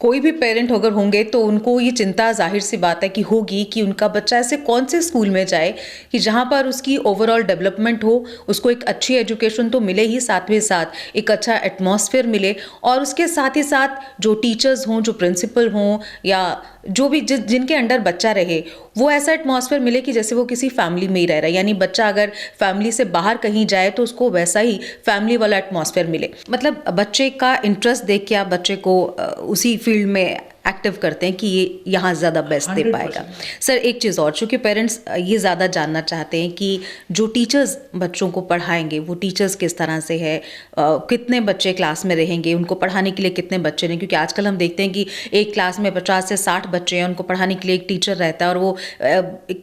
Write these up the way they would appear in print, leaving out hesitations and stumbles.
कोई भी पेरेंट अगर होंगे तो उनको ये चिंता जाहिर सी बात है कि होगी कि उनका बच्चा ऐसे कौन से स्कूल में जाए कि जहाँ पर उसकी ओवरऑल डेवलपमेंट हो, उसको एक अच्छी एजुकेशन तो मिले ही, साथ में साथ एक अच्छा एटमॉस्फेयर मिले, और उसके साथ ही साथ जो टीचर्स हों, जो प्रिंसिपल हों, या जो भी जिनके अंडर बच्चा रहे, वो ऐसा एटमॉस्फेयर मिले कि जैसे वो किसी फैमिली में ही रह रहा है। यानी बच्चा अगर फैमिली से बाहर कहीं जाए तो उसको वैसा ही फैमिली वाला एटमॉस्फेयर मिले। मतलब बच्चे का इंटरेस्ट देख के आप बच्चे को उसी फील्ड में एक्टिव करते हैं कि ये यहाँ ज़्यादा बेस्ट दे पाएगा। सर एक चीज़ और, चूँकि पेरेंट्स ये ज़्यादा जानना चाहते हैं कि जो टीचर्स बच्चों को पढ़ाएंगे वो टीचर्स किस तरह से है, कितने बच्चे क्लास में रहेंगे, उनको पढ़ाने के लिए कितने बच्चे नहीं, क्योंकि आजकल हम देखते हैं कि एक क्लास में 50 से 60 बच्चे हैं, उनको पढ़ाने के लिए एक टीचर रहता है, और वो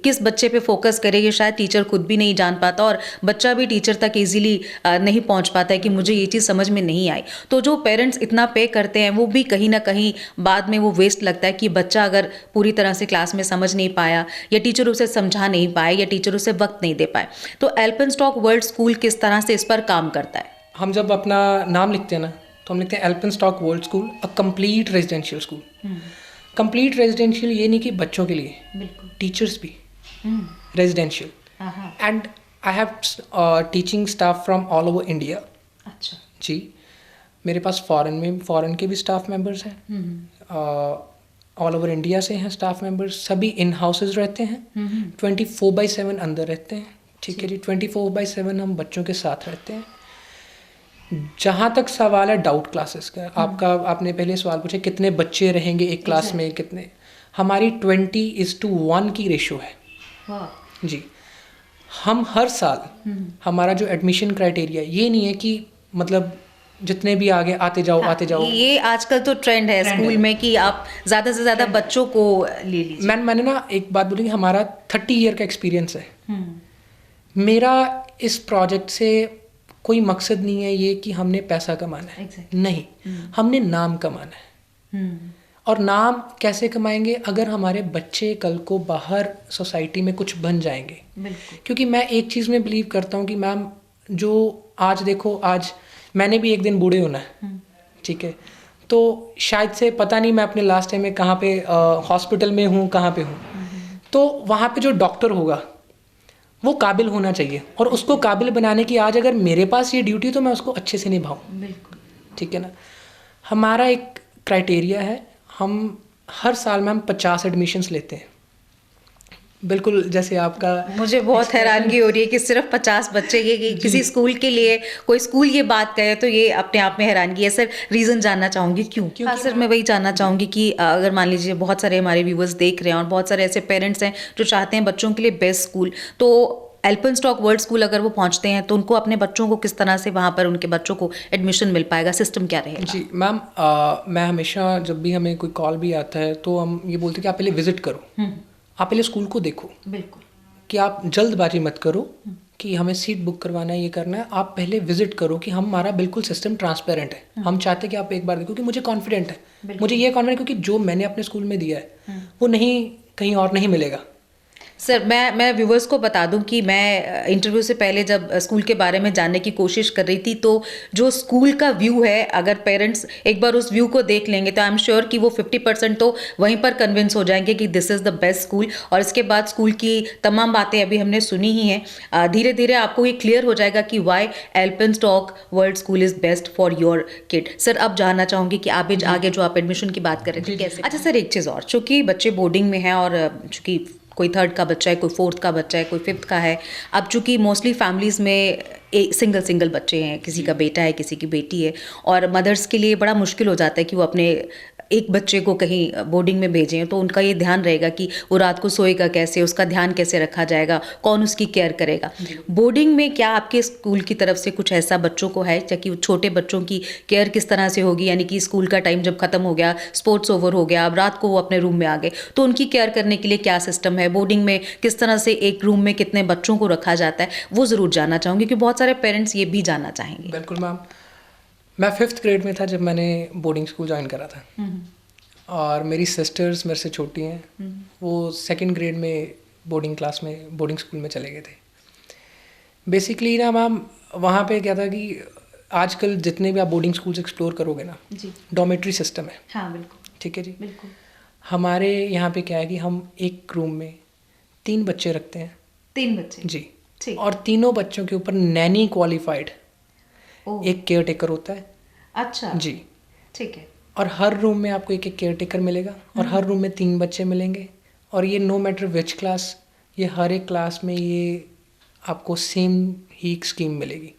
किस बच्चे पे फोकस करे ये शायद टीचर खुद भी नहीं जान पाता, और बच्चा भी टीचर तक ईजिली नहीं पहुँच पाता है कि मुझे ये चीज़ समझ में नहीं आई। तो जो पेरेंट्स इतना पे करते हैं वो भी कहीं ना कहीं बाद में वो वेस्ट लगता है कि बच्चा अगर पूरी तरह से क्लास में समझ नहीं पाया, या टीचर उसे समझा नहीं पाए, या टीचर उसे वक्त नहीं दे पाए। तो एल्पेनस्टॉक वर्ल्ड स्कूल किस तरह से इस पर काम करता है? हम जब अपना नाम लिखते हैं ना, तो हम लिखते हैं Alpenstock world school, a complete residential school. Complete residential ये नहीं कि बच्चों के लिए, टीचर्स भी residential, and I have teaching staff from all over India. अच्छा जी, मेरे पास फॉरेन के भी स्टाफ मेंबर्स हैं, ऑल ओवर इंडिया से हैं स्टाफ मेंबर्स, सभी इन हाउसेज रहते हैं, 24/7 अंदर रहते हैं। ठीक है जी, 24/7 हम बच्चों के साथ रहते हैं। जहाँ तक सवाल है डाउट क्लासेस का, आपने पहले सवाल पूछा कितने बच्चे रहेंगे एक क्लास में, कितने, हमारी 20:1 की रेशो है जी। हम हर साल हमारा जो एडमिशन क्राइटेरिया ये नहीं है कि मतलब जितने भी आगे आते जाओ आते जाओ। ये आजकल तो ट्रेंड है स्कूल में कि आप ज़्यादा से ज़्यादा बच्चों को ले लीजिए। मैंने ना एक बात बोली, हमारा 30 ईयर का एक्सपीरियंस है। मेरा इस प्रोजेक्ट से कोई मकसद नहीं है ये कि हमने पैसा कमाना है, नहीं, हमने नाम कमाना है। और नाम कैसे कमाएंगे? अगर हमारे बच्चे कल को बाहर सोसाइटी में कुछ बन जाएंगे। क्योंकि मैं एक चीज़ में बिलीव करता हूँ कि मैम, जो आज देखो, आज मैंने भी एक दिन बूढ़े होना है, ठीक है, तो शायद से पता नहीं मैं अपने लास्ट टाइम में कहाँ पे हॉस्पिटल में हूँ, कहाँ पे हूँ, तो वहाँ पे जो डॉक्टर होगा वो काबिल होना चाहिए, और उसको काबिल बनाने की आज अगर मेरे पास ये ड्यूटी, तो मैं उसको अच्छे से निभाऊँ। ठीक है ना। हमारा एक क्राइटेरिया है, हम हर साल में हम 50 एडमिशन्स लेते हैं, बिल्कुल जैसे आपका। मुझे बहुत हैरानगी हो रही है कि सिर्फ 50 बच्चे, ये किसी स्कूल के लिए कोई स्कूल ये बात कहे तो ये अपने आप में हैरानगी है। सर रीज़न जानना चाहूँगी क्यों? हाँ सर, मैं वही जानना चाहूँगी कि अगर मान लीजिए बहुत सारे हमारे व्यूवर्स देख रहे हैं और बहुत सारे ऐसे पेरेंट्स हैं जो चाहते हैं बच्चों के लिए बेस्ट स्कूल, तो एल्पेनस्टॉक वर्ल्ड स्कूल अगर वो पहुंचते हैं तो उनको अपने बच्चों को किस तरह से वहाँ पर उनके बच्चों को एडमिशन मिल पाएगा, सिस्टम क्या रहेगा? जी मैम, मैं हमेशा जब भी हमें कोई कॉल भी आता है तो हम ये बोलते हैं कि आप पहले विजिट करो, आप पहले स्कूल को देखो। बिल्कुल, कि आप जल्दबाजी मत करो कि हमें सीट बुक करवाना है, ये करना है। आप पहले विजिट करो कि हमारा बिल्कुल सिस्टम ट्रांसपेरेंट है। हम चाहते हैं कि आप एक बार देखो, क्योंकि मुझे कॉन्फिडेंट है, मुझे ये कॉन्फिडेंट, क्योंकि जो मैंने अपने स्कूल में दिया है वो नहीं कहीं और नहीं मिलेगा। सर मैं व्यूवर्स को बता दूं कि मैं इंटरव्यू से पहले जब स्कूल के बारे में जानने की कोशिश कर रही थी, तो जो स्कूल का व्यू है, अगर पेरेंट्स एक बार उस व्यू को देख लेंगे तो आई एम श्योर कि वो 50% तो वहीं पर कन्विंस हो जाएंगे कि this is the best school. और इसके बाद स्कूल की तमाम बातें अभी हमने सुनी ही हैं, धीरे धीरे आपको ये क्लियर हो जाएगा कि why Alpenstock world school is best for your kid. Sir अब जानना चाहूँगी कि आप आगे जो आप एडमिशन की बात कर रहे थे कैसे? अच्छा सर, एक चीज़ और, चूँकि बच्चे बोर्डिंग में हैं और चूँकि कोई 3rd का बच्चा है, कोई 4th का बच्चा है, कोई 5th का है, अब चूँकि मोस्टली फैमिलीज़ में सिंगल बच्चे हैं, किसी का बेटा है, किसी की बेटी है, और मदर्स के लिए बड़ा मुश्किल हो जाता है कि वो अपने एक बच्चे को कहीं बोर्डिंग में भेजें, तो उनका ये ध्यान रहेगा कि वो रात को सोएगा कैसे, उसका ध्यान कैसे रखा जाएगा, कौन उसकी केयर करेगा। बोर्डिंग में क्या आपके स्कूल की तरफ से कुछ ऐसा बच्चों को है कि छोटे बच्चों की केयर किस तरह से होगी? यानी कि स्कूल का टाइम जब खत्म हो गया, स्पोर्ट्स ओवर हो गया, अब रात को वो अपने रूम में आ गए, तो उनकी केयर करने के लिए क्या सिस्टम है? बोर्डिंग में किस तरह से एक रूम में कितने बच्चों को रखा जाता है, वो ज़रूर जानना चाहूँगी, क्योंकि बहुत सारे पेरेंट्स ये भी जानना चाहेंगे। बिल्कुल मैम, मैं 5th ग्रेड में था जब मैंने बोर्डिंग स्कूल ज्वाइन करा था, और मेरी सिस्टर्स मेरे से छोटी हैं, वो 2nd ग्रेड में बोर्डिंग स्कूल में चले गए थे। बेसिकली ना मैम, वहाँ पे क्या था कि आजकल जितने भी आप बोर्डिंग स्कूल्स एक्सप्लोर करोगे ना, डॉर्मेट्री सिस्टम है। हाँ बिल्कुल। ठीक है जी। बिल्कुल। हमारे यहाँ पे क्या है कि हम एक रूम में 3 बच्चे रखते हैं 3 बच्चे। जी। ठीक। और तीनों बच्चों के ऊपर नैनी क्वालिफाइड ओह, एक केयर टेकर होता है अच्छा। जी। ठीक है। और हर रूम में आपको एक एक केयर टेकर मिलेगा और हर रूम में 3 बच्चे मिलेंगे। और ये नो मैटर विच क्लास, ये हर एक क्लास में ये आपको सेम ही स्कीम मिलेगी।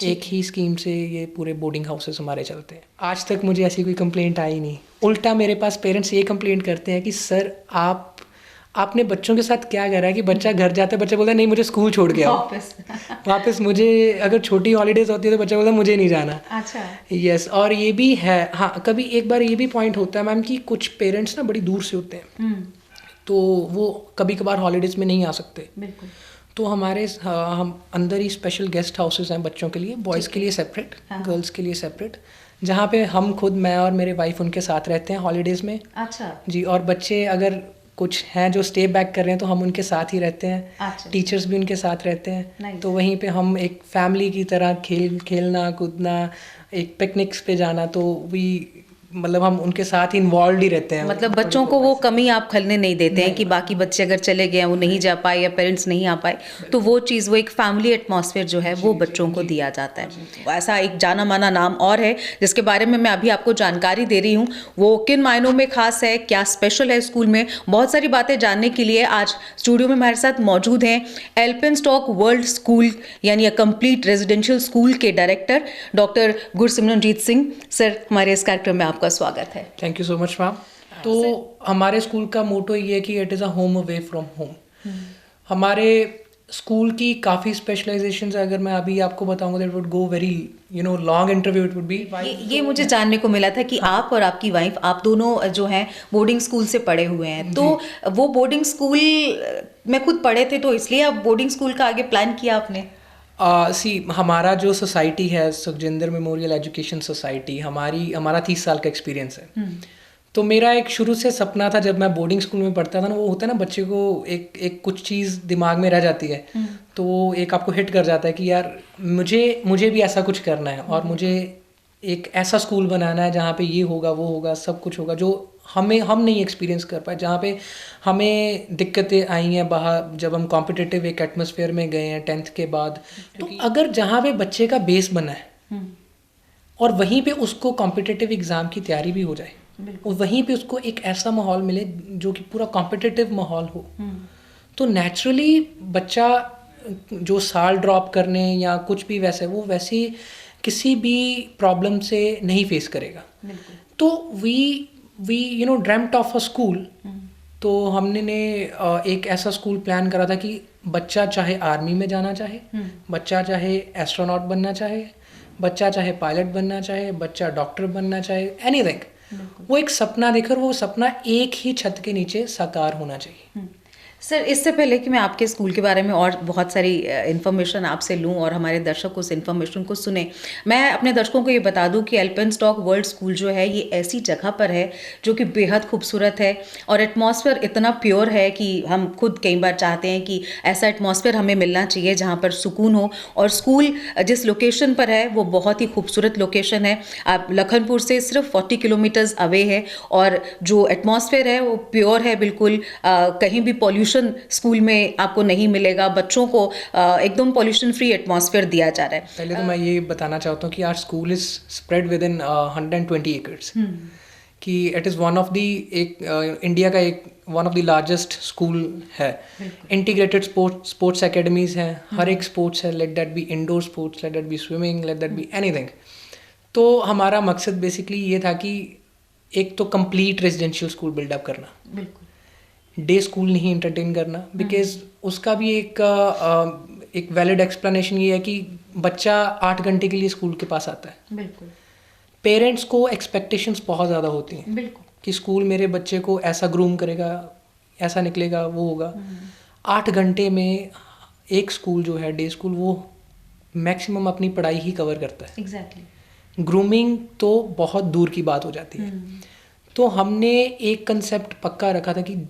एक ही स्कीम से ये पूरे बोर्डिंग हाउसेस हमारे चलते हैं। आज तक मुझे ऐसी कोई कंप्लेंट आई नहीं। उल्टा मेरे पास पेरेंट्स ये कंप्लेंट करते हैं कि सर आपने बच्चों के साथ क्या करा है कि बच्चा घर जाता है, बच्चा बोलता है नहीं मुझे स्कूल छोड़ के आओ वापस मुझे, अगर छोटी हॉलीडेज होती है तो बच्चा बोलता है मुझे नहीं जाना। अच्छा। यस, और ये भी है, हाँ कभी एक बार ये भी पॉइंट होता है मैम कि कुछ पेरेंट्स ना बड़ी दूर से होते हैं, तो वो कभी कभार हॉलीडेज में नहीं आ सकते। बिल्कुल। तो हम अंदर ही स्पेशल गेस्ट हाउसेस हैं बच्चों के लिए, बॉयज़ के लिए सेपरेट, गर्ल्स के लिए सेपरेट, जहाँ पे हम खुद, मैं और मेरे वाइफ उनके साथ रहते हैं हॉलीडेज़ में। अच्छा जी। और बच्चे अगर कुछ हैं जो स्टे बैक कर रहे हैं तो हम उनके साथ ही रहते हैं। अच्छा। टीचर्स भी उनके साथ रहते हैं। Nice. तो वहीं पे हम एक फैमिली की तरह खेलना कूदना, एक पिकनिक्स पे जाना, तो भी मतलब हम उनके साथ ही इन्वॉल्व ही रहते हैं। मतलब बच्चों को वो कमी आप खलने नहीं देते हैं कि बाकी बच्चे अगर चले गए वो नहीं जा पाए या पेरेंट्स नहीं आ पाए, तो वो चीज़, वो एक फैमिली एटमॉस्फेयर जो है वो बच्चों को दिया जाता है। ऐसा एक जाना माना नाम और है जिसके बारे में मैं अभी आपको जानकारी दे रही हूँ, वो किन मायनों में खास है, क्या स्पेशल है स्कूल में, बहुत सारी बातें जानने के लिए आज स्टूडियो में हमारे साथ मौजूद हैं एल्फिंस्टॉक वर्ल्ड स्कूल यानी अ कंप्लीट रेजिडेंशियल स्कूल के डायरेक्टर डॉक्टर गुरसिमरनजीत सिंह। सर, हमारे इस कार्यक्रम में आपका स्वागत है। Thank you so much ma'am. तो हमारे स्कूल का मोटो ये है कि it is a home away from home. हमारे स्कूल की काफ़ी स्पेशलाइजेशंस है। अगर मैं अभी आपको बताऊंगा that would go very long interview, it would be. ये मुझे जानने को मिला था कि आप और आपकी वाइफ, आप दोनों जो हैं बोर्डिंग स्कूल से पढ़े हुए हैं, तो वो बोर्डिंग स्कूल में खुद पढ़े थे, तो इसलिए अब बोर्डिंग स्कूल का आगे प्लान किया आपने? हमारा जो सोसाइटी है सुखजिंदर मेमोरियल एजुकेशन सोसाइटी, हमारा 30 साल का एक्सपीरियंस है। तो मेरा एक शुरू से सपना था, जब मैं बोर्डिंग स्कूल में पढ़ता था ना, वो होता है ना बच्चे को एक कुछ चीज़ दिमाग में रह जाती है, तो वो एक आपको हिट कर जाता है कि यार मुझे भी ऐसा कुछ करना है और मुझे एक ऐसा स्कूल बनाना है जहाँ पे ये होगा वो होगा सब कुछ होगा जो हम नहीं एक्सपीरियंस कर पाए, जहाँ पे हमें दिक्कतें आई हैं बाहर जब हम कॉम्पिटिटिव एक एटमॉस्फेयर में गए हैं 10th के बाद। तो अगर जहाँ पे बच्चे का बेस बना है और वहीं पे उसको कॉम्पिटिटिव एग्ज़ाम की तैयारी भी हो जाए और वहीं पे उसको एक ऐसा माहौल मिले जो कि पूरा कॉम्पिटिटिव माहौल हो, तो नेचुरली बच्चा जो साल ड्रॉप करने या कुछ भी वो वैसे किसी भी प्रॉब्लम से नहीं फेस करेगा। तो we dreamed of a school. तो हमने एक ऐसा स्कूल प्लान करा था कि बच्चा चाहे आर्मी में जाना चाहे, बच्चा चाहे एस्ट्रोनॉट बनना चाहे, बच्चा चाहे पायलट बनना चाहे, बच्चा डॉक्टर बनना चाहे, एनीथिंग, वो एक सपना देखकर वो सपना एक ही छत के नीचे साकार होना चाहिए। सर, इससे पहले कि मैं आपके स्कूल के बारे में और बहुत सारी इन्फॉर्मेशन आपसे लूं और हमारे दर्शक उस इन्फॉर्मेशन को सुने, मैं अपने दर्शकों को ये बता दूं कि एल्फिंस्टॉक वर्ल्ड स्कूल जो है ये ऐसी जगह पर है जो कि बेहद खूबसूरत है और एटमॉस्फेयर इतना प्योर है कि हम खुद कई बार चाहते हैं कि ऐसा एटमॉस्फेयर हमें मिलना चाहिए जहाँ पर सुकून हो। और स्कूल जिस लोकेशन पर है वो बहुत ही खूबसूरत लोकेशन है। आप लखनपुर से सिर्फ 40 किलोमीटर्स अवे है और जो एटमॉस्फेयर है वो प्योर है बिल्कुल। कहीं भी पॉल्यूशन स्कूल में आपको नहीं मिलेगा। बच्चों को एकदम पॉल्यूशन फ्री एटमॉस्फेयर दिया जा रहा है। पहले तो मैं ये बताना चाहता हूँ कि our school is spread with in 120 acres, कि it is one of the India का एक one of the largest school है। इंटीग्रेटेड स्पोर्ट्स एकेडमीज हैं, हर एक स्पोर्ट्स है, let that be indoor sports, let that be swimming, let that be anything. तो हमारा मकसद बेसिकली ये था कि एक तो कंप्लीट रेजिडेंशियल स्कूल बिल्डअप करना, बिल्कुल डे स्कूल नहीं एंटरटेन करना, बिकॉज उसका भी एक वैलिड एक्सप्लेनेशन ये है कि बच्चा 8 घंटे के लिए स्कूल के पास आता है। बिल्कुल। पेरेंट्स को एक्सपेक्टेशंस बहुत ज़्यादा होती हैं। बिल्कुल। कि स्कूल मेरे बच्चे को ऐसा ग्रूम करेगा, ऐसा निकलेगा, वो होगा। 8 घंटे में एक स्कूल जो है डे स्कूल वो मैक्सिमम अपनी पढ़ाई ही कवर करता है। एग्जैक्टली। ग्रूमिंग तो बहुत दूर की बात हो जाती है। तो हमने एक कंसेप्ट पक्का रखा था कि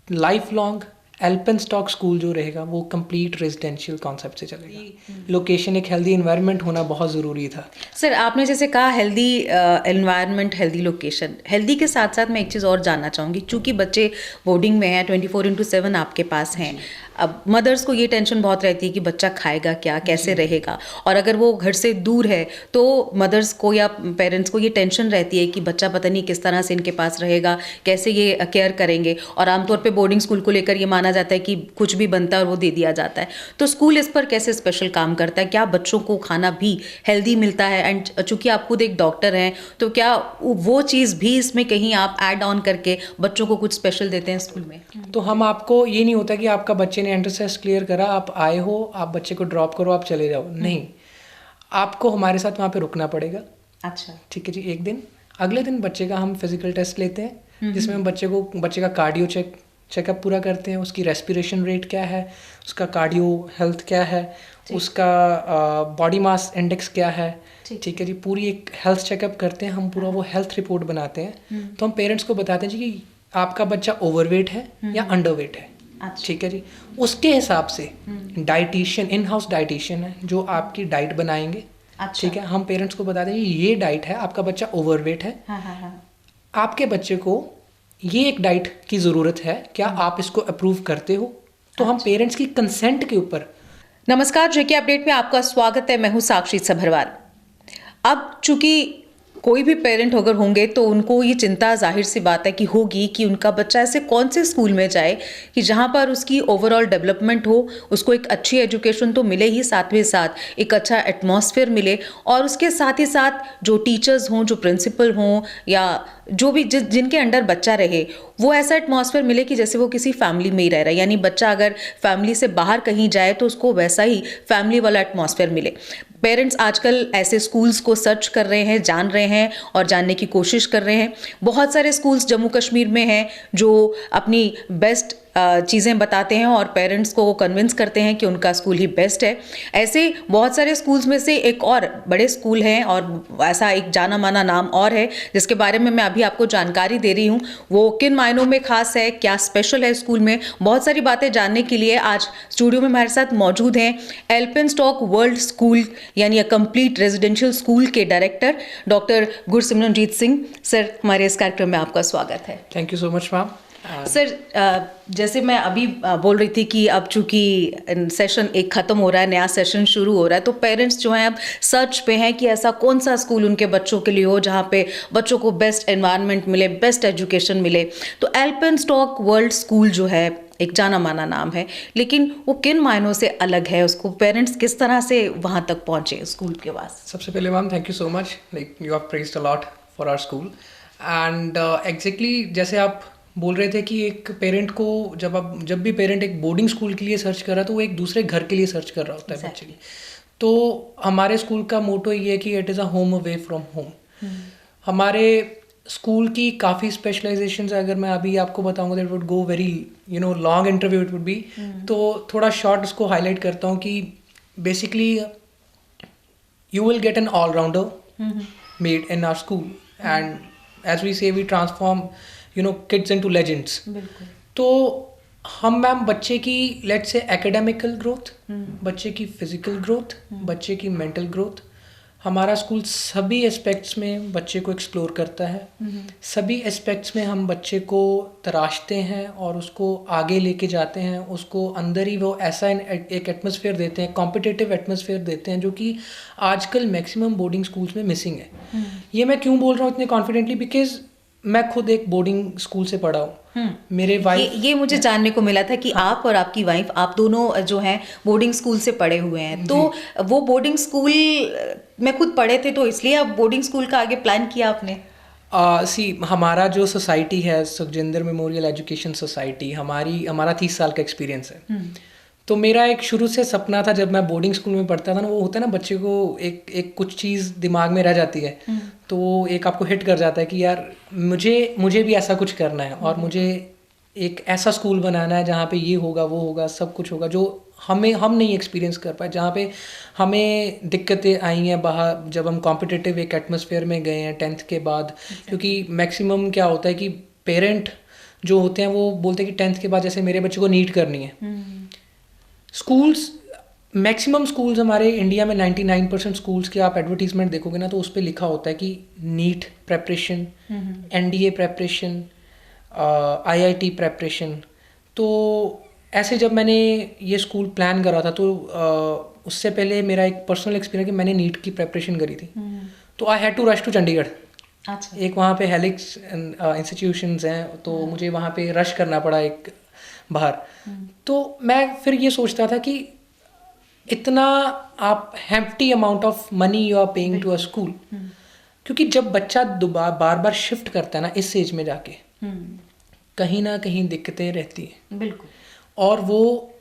लाइफ लॉन्ग एल्पेनस्टॉक स्कूल जो रहेगा वो कंप्लीट रेजिडेंशियल कॉन्सेप्ट से चलेगा। लोकेशन, एक हेल्दी एनवायरनमेंट होना बहुत ज़रूरी था। सर आपने जैसे कहा healthy environment, healthy location, healthy के साथ साथ मैं एक चीज़ और जानना चाहूँगी, चूँकि बच्चे बोर्डिंग में हैं, 24/7 आपके पास हैं, अब मदर्स को ये टेंशन बहुत रहती है कि बच्चा खाएगा क्या, कैसे रहेगा, और अगर वो घर से दूर है तो मदर्स को या पेरेंट्स को ये टेंशन रहती है कि बच्चा पता नहीं किस तरह से इनके पास रहेगा, कैसे ये केयर करेंगे, और आमतौर पे बोर्डिंग स्कूल को लेकर ये माना जाता है कि कुछ भी बनता है और वो दे दिया जाता है। तो स्कूल इस पर कैसे स्पेशल काम करता है? क्या बच्चों को खाना भी हेल्दी मिलता है? एंड चूंकि आप खुद एक डॉक्टर हैं तो क्या वो चीज़ भी इसमें कहीं आप ऐड ऑन करके बच्चों को कुछ स्पेशल देते हैं स्कूल में? तो हम आपको ये नहीं होता कि आपका बच्चे ने एंट्रेंस टेस्ट क्लियर करा, आप आए हो, आप बच्चे को ड्रॉप करो, आप चले जाओ, नहीं, आपको हमारे साथ वहाँ पे रुकना पड़ेगा। अच्छा, ठीक है जी, एक दिन, अगले दिन बच्चे का हम फिजिकल टेस्ट लेते हैं जिसमें हम बच्चे का कार्डियो चेकअप पूरा करते हैं, उसकी रेस्पिरेशन रेट क्या है, उसका कार्डियो हेल्थ क्या है, उसका बॉडी मास इंडेक्स क्या है, ठीक है जी, पूरी एक हेल्थ चेकअप करते हैं हम, पूरा वो हेल्थ रिपोर्ट बनाते हैं। तो हम पेरेंट्स को बताते हैं जी कि आपका बच्चा ओवरवेट है या अंडरवेट है। अच्छा। ठीक है जी, उसके हिसाब से डाइटिशियन, इन हाउस डाइटिशियन है जो आपकी डाइट बनाएंगे। अच्छा। ठीक है, हम पेरेंट्स को बता दें ये डाइट है, आपका बच्चा ओवरवेट है, आपके बच्चे को ये एक डाइट की ज़रूरत है, क्या आप इसको अप्रूव करते हो? तो हम पेरेंट्स की कंसेंट के ऊपर। नमस्कार, जेके अपडेट में आपका स्वागत है। मैं हूं साक्षी सभरवाल। अब चूंकि कोई भी पेरेंट अगर होंगे तो उनको ये चिंता जाहिर सी बात है कि होगी कि उनका बच्चा ऐसे कौन से स्कूल में जाए कि जहां पर उसकी ओवरऑल डेवलपमेंट हो, उसको एक अच्छी एजुकेशन तो मिले ही, साथ में साथ एक अच्छा एटमॉस्फेयर मिले, और उसके साथ ही साथ जो टीचर्स हों, जो प्रिंसिपल हों, या जो भी जिनके अंडर बच्चा रहे, वो ऐसा एटमॉस्फेयर मिले कि जैसे वो किसी फैमिली में ही रह रहा है। यानी बच्चा अगर फैमिली से बाहर कहीं जाए तो उसको वैसा ही फैमिली वाला एटमॉस्फेयर मिले। पेरेंट्स आजकल ऐसे स्कूल्स को सर्च कर रहे हैं, जान रहे हैं और जानने की कोशिश कर रहे हैं। बहुत सारे स्कूल्स जम्मू कश्मीर में हैं जो अपनी बेस्ट चीज़ें बताते हैं और पेरेंट्स को कन्विंस करते हैं कि उनका स्कूल ही बेस्ट है। ऐसे बहुत सारे स्कूल्स में से एक और बड़े स्कूल हैं और ऐसा एक जाना माना नाम और है जिसके बारे में मैं अभी आपको जानकारी दे रही हूँ। वो किन मायनों में खास है, क्या स्पेशल है स्कूल में, बहुत सारी बातें जानने के लिए आज स्टूडियो में हमारे साथ मौजूद हैं एल्पेनस्टॉक वर्ल्ड स्कूल यानी अ कंप्लीट रेजिडेंशियल स्कूल के डायरेक्टर डॉक्टर गुरसिमरनजीत सिंह। सर, हमारे इस कार्यक्रम में आपका स्वागत है। Thank you so much ma'am. Sir, जैसे मैं अभी बोल रही थी कि अब चूंकि सेशन एक ख़त्म हो रहा है, नया सेशन शुरू हो रहा है, तो पेरेंट्स जो हैं अब सर्च पे हैं कि ऐसा कौन सा स्कूल उनके बच्चों के लिए हो जहाँ पे बच्चों को बेस्ट एनवायरनमेंट मिले, बेस्ट एजुकेशन मिले। तो एल्पेनस्टॉक वर्ल्ड स्कूल जो है एक जाना माना नाम है, लेकिन वो किन मायनों से अलग है, उसको पेरेंट्स किस तरह से वहाँ तक पहुँचे स्कूल के पास? सबसे पहले ma'am thank you so much, like you have praised a lot for our school. And exactly जैसे आप बोल रहे थे कि एक पेरेंट को जब भी पेरेंट एक बोर्डिंग स्कूल के लिए सर्च कर रहा है तो वो एक दूसरे घर के लिए सर्च कर रहा होता है बच्चे की। तो हमारे स्कूल का मोटो ये है कि it is a home away from home. हमारे स्कूल की काफ़ी स्पेशलाइजेशंस है, अगर मैं अभी आपको बताऊंगा that would go very long interview it would be, तो थोड़ा शॉर्ट उसको हाईलाइट करता हूँ कि basically you will get an all-rounder made in our school, and as we say we transform kids into legends. तो हम मैम बच्चे की लेट्स से एकेडमिकल ग्रोथ, बच्चे की फिजिकल ग्रोथ, बच्चे की मेंटल ग्रोथ, हमारा स्कूल सभी एस्पेक्ट्स में बच्चे को एक्सप्लोर करता है। सभी एस्पेक्ट्स में हम बच्चे को तराशते हैं और उसको आगे लेके जाते हैं, उसको अंदर ही वो ऐसा एक एटमॉस्फेयर देते हैं, कॉम्पिटिटिव एटमॉस्फेयर देते हैं जो कि आजकल मैक्सिमम बोर्डिंग स्कूल्स में मिसिंग है। ये मैं क्यों बोल रहा हूँ इतने कॉन्फिडेंटली, बिकॉज मैं खुद एक बोर्डिंग स्कूल से पढ़ा हूँ। मेरे वाइफ, ये मुझे जानने को मिला था कि आप और आपकी वाइफ, आप दोनों जो हैं बोर्डिंग स्कूल से पढ़े हुए हैं। तो वो बोर्डिंग स्कूल में खुद पढ़े थे तो इसलिए अब बोर्डिंग स्कूल का आगे प्लान किया आपने? हमारा जो सोसाइटी है सुखजिंदर मेमोरियल एजुकेशन सोसाइटी, हमारा 30 साल का एक्सपीरियंस है। तो मेरा एक शुरू से सपना था, जब मैं बोर्डिंग स्कूल में पढ़ता था ना, वो होता है ना बच्चे को एक कुछ चीज़ दिमाग में रह जाती है, तो वो एक आपको हिट कर जाता है कि यार मुझे भी ऐसा कुछ करना है और मुझे एक ऐसा स्कूल बनाना है जहाँ पे ये होगा, वो होगा, सब कुछ होगा जो हम नहीं एक्सपीरियंस कर पाए, जहाँ पे हमें दिक्कतें आई हैं बाहर जब हम कॉम्पिटिटिव एक एटमॉस्फेयर में गए हैं 10th के बाद। क्योंकि मैक्सिमम क्या होता है कि पेरेंट जो होते हैं वो बोलते हैं कि 10th के बाद जैसे मेरे बच्चे को नीट करनी है। स्कूल्स, मैक्सिमम स्कूल्स हमारे इंडिया में 99% स्कूल्स के आप एडवर्टीजमेंट देखोगे ना, तो उस पर लिखा होता है कि NEET preparation, NDA preparation, IIT preparation. तो ऐसे जब मैंने ये स्कूल प्लान करा था, तो उससे पहले मेरा एक पर्सनल एक्सपीरियंस कि मैंने नीट की प्रेपरेशन करी थी। तो I had to rush to Chandigarh. अच्छा। एक वहाँ पे हेलिक्स इंस्टीट्यूशंस हैं, तो मुझे वहाँ पे रश करना पड़ा एक बाहर। तो मैं फिर ये सोचता था कि इतना आप hefty amount of money you are paying to a school, क्योंकि जब बच्चा बार बार शिफ्ट करता है ना इस एज में जाके, कहीं ना कहीं दिक्कतें रहती हैं। बिल्कुल। और वो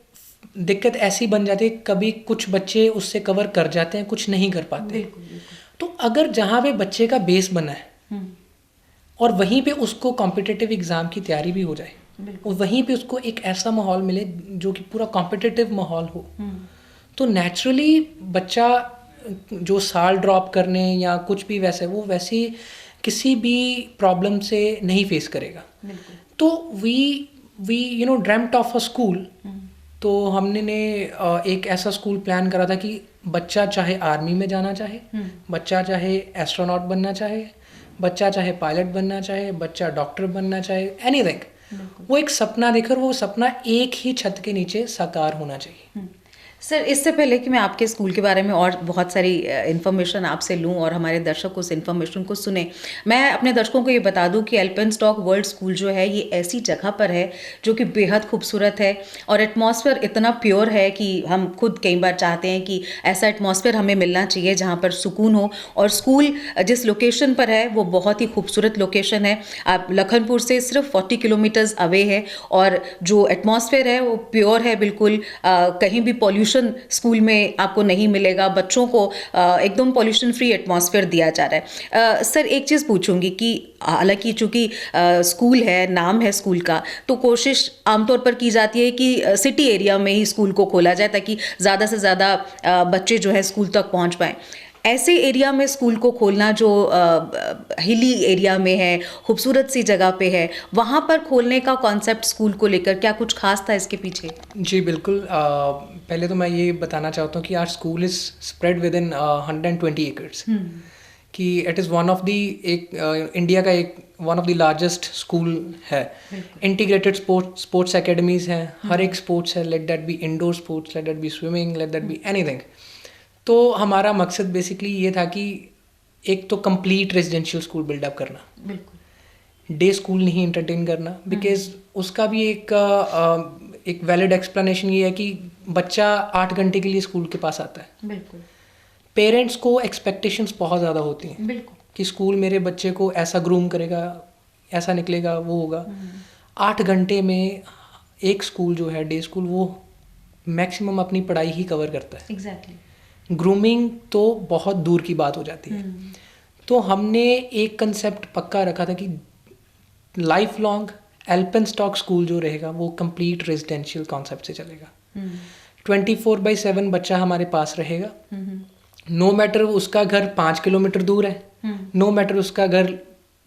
दिक्कत ऐसी बन जाती है, कभी कुछ बच्चे उससे कवर कर जाते हैं, कुछ नहीं कर पाते। बिल्कुल, बिल्कुल। तो अगर जहाँ पे बच्चे का बेस बना है और वहीं पे उसको कॉम्पिटिटिव एग्ज़ाम की तैयारी भी हो जाए, और वहीं पे उसको एक ऐसा माहौल मिले जो कि पूरा कॉम्पिटिटिव माहौल हो, तो नेचुरली बच्चा जो साल ड्रॉप करने या कुछ भी वैसे, वो वैसे किसी भी प्रॉब्लम से नहीं फेस करेगा। तो we dreamed of a school. तो हमने एक ऐसा स्कूल प्लान करा था कि बच्चा चाहे आर्मी में जाना चाहे, बच्चा चाहे एस्ट्रोनॉट बनना चाहे, बच्चा चाहे पायलट बनना चाहे, बच्चा डॉक्टर बनना चाहे, एनीथिंग, वो एक सपना देखकर वो सपना एक ही छत के नीचे साकार होना चाहिए। सर, इससे पहले कि मैं आपके स्कूल के बारे में और बहुत सारी इन्फॉर्मेशन आपसे लूं और हमारे दर्शक उस इन्फॉर्मेशन को सुने, मैं अपने दर्शकों को ये बता दूं कि एल्पेनस्टॉक वर्ल्ड स्कूल जो है ये ऐसी जगह पर है जो कि बेहद खूबसूरत है, और एटमॉस्फेयर इतना प्योर है कि हम खुद कई बार चाहते हैं कि ऐसा एटमॉस्फेयर हमें मिलना चाहिए जहाँ पर सुकून हो। और स्कूल जिस लोकेशन पर है वो बहुत ही खूबसूरत लोकेशन है। आप लखनपुर से सिर्फ 40 किलोमीटर्स अवे है, और जो एटमॉस्फेयर है वो प्योर है बिल्कुल। कहीं भी पॉल्यूशन स्कूल में आपको नहीं मिलेगा। बच्चों को एकदम पॉल्यूशन फ्री एटमॉस्फेयर दिया जा रहा है। सर, एक चीज़ पूछूंगी कि हालांकि चूंकि स्कूल है, नाम है स्कूल का, तो कोशिश आमतौर पर की जाती है कि सिटी एरिया में ही स्कूल को खोला जाए ताकि ज़्यादा से ज़्यादा बच्चे जो है स्कूल तक पहुंच पाएँ। ऐसे एरिया में स्कूल को खोलना जो हिली एरिया में है, खूबसूरत सी जगह पे है, वहाँ पर खोलने का कॉन्सेप्ट स्कूल को लेकर क्या कुछ खास था इसके पीछे? जी बिल्कुल। पहले तो मैं ये बताना चाहता हूँ कि our school is spread with in 120 acres, कि it is one of the India का एक one of the largest school है। इंटीग्रेटेड स्पोर्ट्स एकेडमीज़ हैं, हर एक स्पोर्ट्स है, let that be indoor sports, let that be swimming, let that be anything. तो हमारा मकसद बेसिकली ये था कि एक तो कंप्लीट रेजिडेंशियल स्कूल बिल्डअप करना, बिल्कुल डे स्कूल नहीं एंटरटेन करना, बिकॉज उसका भी एक वैलिड एक्सप्लेनेशन ये है कि बच्चा 8 घंटे के लिए स्कूल के पास आता है। बिल्कुल। पेरेंट्स को एक्सपेक्टेशंस बहुत ज़्यादा होती हैं, बिल्कुल कि स्कूल मेरे बच्चे को ऐसा ग्रूम करेगा, ऐसा निकलेगा, वो होगा। 8 घंटे में एक स्कूल जो है डे स्कूल, वो मैक्सिमम अपनी पढ़ाई ही कवर करता है। एग्जैक्टली। ग्रूमिंग तो बहुत दूर की बात हो जाती है। तो हमने एक कंसेप्ट पक्का रखा था कि लाइफ लॉन्ग एल्पेनस्टॉक स्कूल जो रहेगा वो कंप्लीट रेजिडेंशियल कॉन्सेप्ट से चलेगा। 24/7 बच्चा हमारे पास रहेगा। नो मैटर उसका घर 5 किलोमीटर दूर है, नो मैटर उसका घर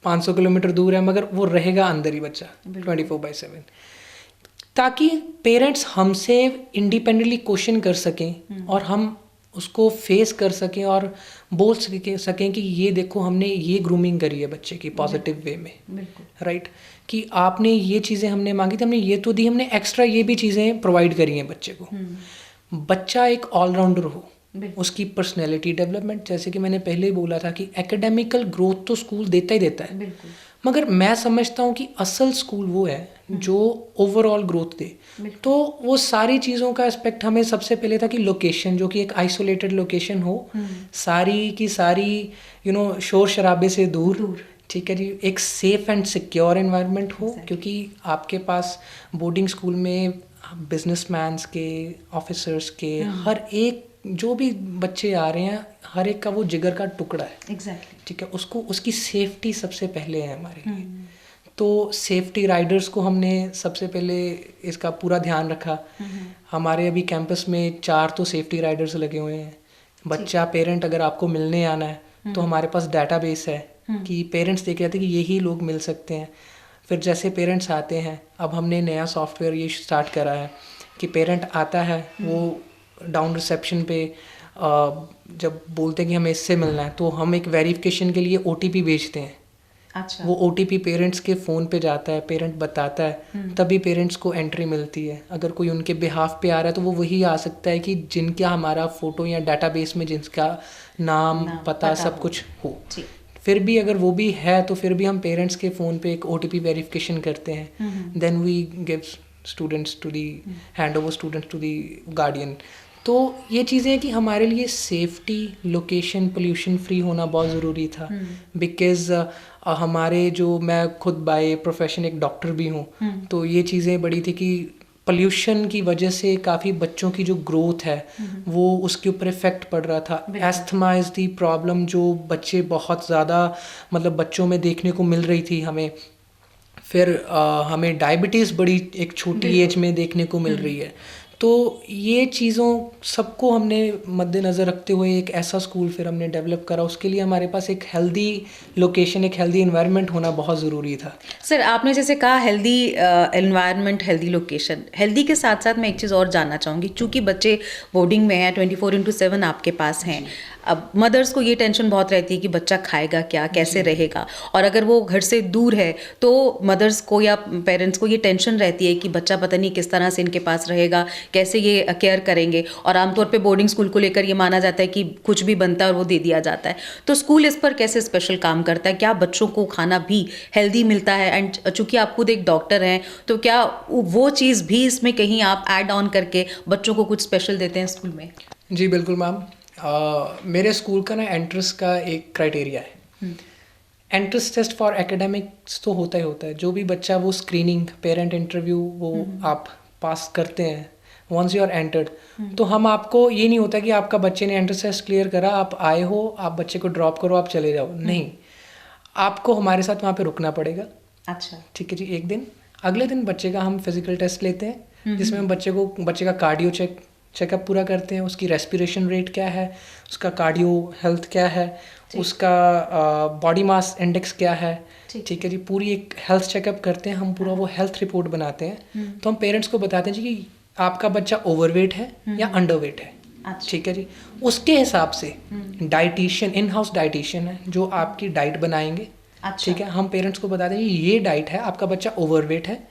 500 किलोमीटर दूर है, मगर वो रहेगा अंदर ही बच्चा 24/7, ताकि पेरेंट्स हमसे इंडिपेंडेंटली क्वेश्चन कर सकें और हम उसको फेस कर सकें और बोल सकें कि ये देखो हमने ये ग्रूमिंग करी है बच्चे की पॉजिटिव वे में, राइट, कि आपने ये चीज़ें हमने मांगी थी, हमने ये तो दी, हमने एक्स्ट्रा ये भी चीज़ें प्रोवाइड करी हैं बच्चे को। बच्चा एक ऑलराउंडर हो, उसकी पर्सनैलिटी डेवलपमेंट, जैसे कि मैंने पहले ही बोला था कि एकेडमिकल ग्रोथ तो स्कूल देता ही देता है, मगर मैं समझता हूँ कि असल स्कूल वो है जो ओवरऑल ग्रोथ दे। तो वो सारी चीज़ों का एस्पेक्ट हमें सबसे पहले था कि लोकेशन, जो कि एक आइसोलेटेड लोकेशन हो, सारी की सारी शोर शराबे से दूर, ठीक है जी, एक सेफ एंड सिक्योर एनवायरनमेंट हो, क्योंकि आपके पास बोर्डिंग स्कूल में बिजनेसमैन्स के, ऑफिसर्स के, हर एक जो भी बच्चे आ रहे हैं, हर एक का वो जिगर का टुकड़ा है। एग्जैक्टली। ठीक है, उसको उसकी सेफ्टी सबसे पहले है हमारे लिए। तो सेफ्टी राइडर्स को हमने सबसे पहले इसका पूरा ध्यान रखा। हमारे अभी कैंपस में 4 तो सेफ्टी राइडर्स लगे हुए हैं। बच्चा पेरेंट अगर आपको मिलने आना है तो हमारे पास डाटाबेस है कि पेरेंट्स देख जाते हैं कि यही लोग मिल सकते हैं। फिर जैसे पेरेंट्स आते हैं, अब हमने नया सॉफ्टवेयर ये स्टार्ट करा है कि पेरेंट आता है, वो डाउन रिसेप्शन पे जब बोलते हैं कि हमें इससे मिलना है, तो हम एक वेरिफिकेशन के लिए OTP भेजते हैं। अच्छा। वो OTP पेरेंट्स के फ़ोन पे जाता है, पेरेंट बताता है, तभी पेरेंट्स को एंट्री मिलती है। अगर कोई उनके बिहाफ पे आ रहा है तो वो वही आ सकता है कि जिनका हमारा फ़ोटो या डाटाबेस में जिसका नाम पता सब कुछ हो। फिर भी अगर वो भी है तो फिर भी हम पेरेंट्स के फ़ोन पे एक OTP वेरिफिकेशन करते हैं, then we give students to the hand over students to the guardian. तो ये चीज़ें हैं कि हमारे लिए सेफ्टी, लोकेशन, पोल्यूशन फ्री होना बहुत ज़रूरी था, बिकॉज़ हमारे जो, मैं खुद बाय प्रोफेशन एक डॉक्टर भी हूँ, तो ये चीज़ें बड़ी थी कि पोल्यूशन की वजह से काफ़ी बच्चों की जो ग्रोथ है वो उसके ऊपर इफ़ेक्ट पड़ रहा था। एस्थमा इज़ दी प्रॉब्लम जो बच्चे बहुत ज़्यादा मतलब बच्चों में देखने को मिल रही थी हमें। फिर हमें डायबिटीज़ बड़ी एक छोटी एज में देखने को मिल रही है। तो ये चीज़ों सबको हमने मद्देनज़र रखते हुए एक ऐसा स्कूल फिर हमने डेवलप करा। उसके लिए हमारे पास एक हेल्दी लोकेशन, एक हेल्दी एनवायरनमेंट होना बहुत ज़रूरी था। सर, आपने जैसे कहा healthy environment, healthy location, healthy के साथ साथ मैं एक चीज़ और जानना चाहूँगी, चूँकि बच्चे बोर्डिंग में हैं, 24/7 आपके पास हैं। अब मदर्स को ये टेंशन बहुत रहती है कि बच्चा खाएगा क्या, कैसे रहेगा, और अगर वो घर से दूर है तो मदर्स को या पेरेंट्स को ये टेंशन रहती है कि बच्चा पता नहीं किस तरह से इनके पास रहेगा, कैसे ये केयर करेंगे। और आमतौर पे बोर्डिंग स्कूल को लेकर ये माना जाता है कि कुछ भी बनता है और वो दे दिया जाता है। तो स्कूल इस पर कैसे स्पेशल काम करता है? क्या बच्चों को खाना भी हेल्दी मिलता है? एंड चूँकि आप खुद एक डॉक्टर हैं, तो क्या वो चीज़ भी इसमें कहीं आप ऐड ऑन करके बच्चों को कुछ स्पेशल देते हैं स्कूल में? जी बिल्कुल मैम। मेरे स्कूल का ना एंट्रेंस का एक क्राइटेरिया है। एंट्रेंस टेस्ट फॉर एकेडमिक्स तो होता ही होता है। जो भी बच्चा वो स्क्रीनिंग, पेरेंट इंटरव्यू वो आप पास करते हैं, वंस यू आर एंटर्ड, तो हम आपको ये नहीं होता कि आपका बच्चे ने एंट्रेंस टेस्ट क्लियर करा, आप आए हो, आप बच्चे को ड्रॉप करो, आप चले जाओ। नहीं, आपको हमारे साथ वहाँ पे रुकना पड़ेगा। अच्छा, ठीक है जी। एक दिन, अगले दिन बच्चे का हम फिजिकल टेस्ट लेते हैं, जिसमें हम बच्चे का कार्डियो चेकअप पूरा करते हैं। उसकी रेस्पिरेशन रेट क्या है, उसका कार्डियो हेल्थ क्या है, उसका बॉडी मास इंडेक्स क्या है, ठीक है जी। पूरी एक हेल्थ चेकअप करते हैं हम, पूरा वो हेल्थ रिपोर्ट बनाते हैं। तो हम पेरेंट्स को बताते हैं जी कि आपका बच्चा ओवरवेट है या अंडरवेट है। ठीक है जी। उसके हिसाब से डाइटिशियन, इन हाउस डाइटिशियन है जो आपकी डाइट बनाएंगे। ठीक है। हम पेरेंट्स को बताते हैं ये डाइट है, आपका बच्चा ओवरवेट है,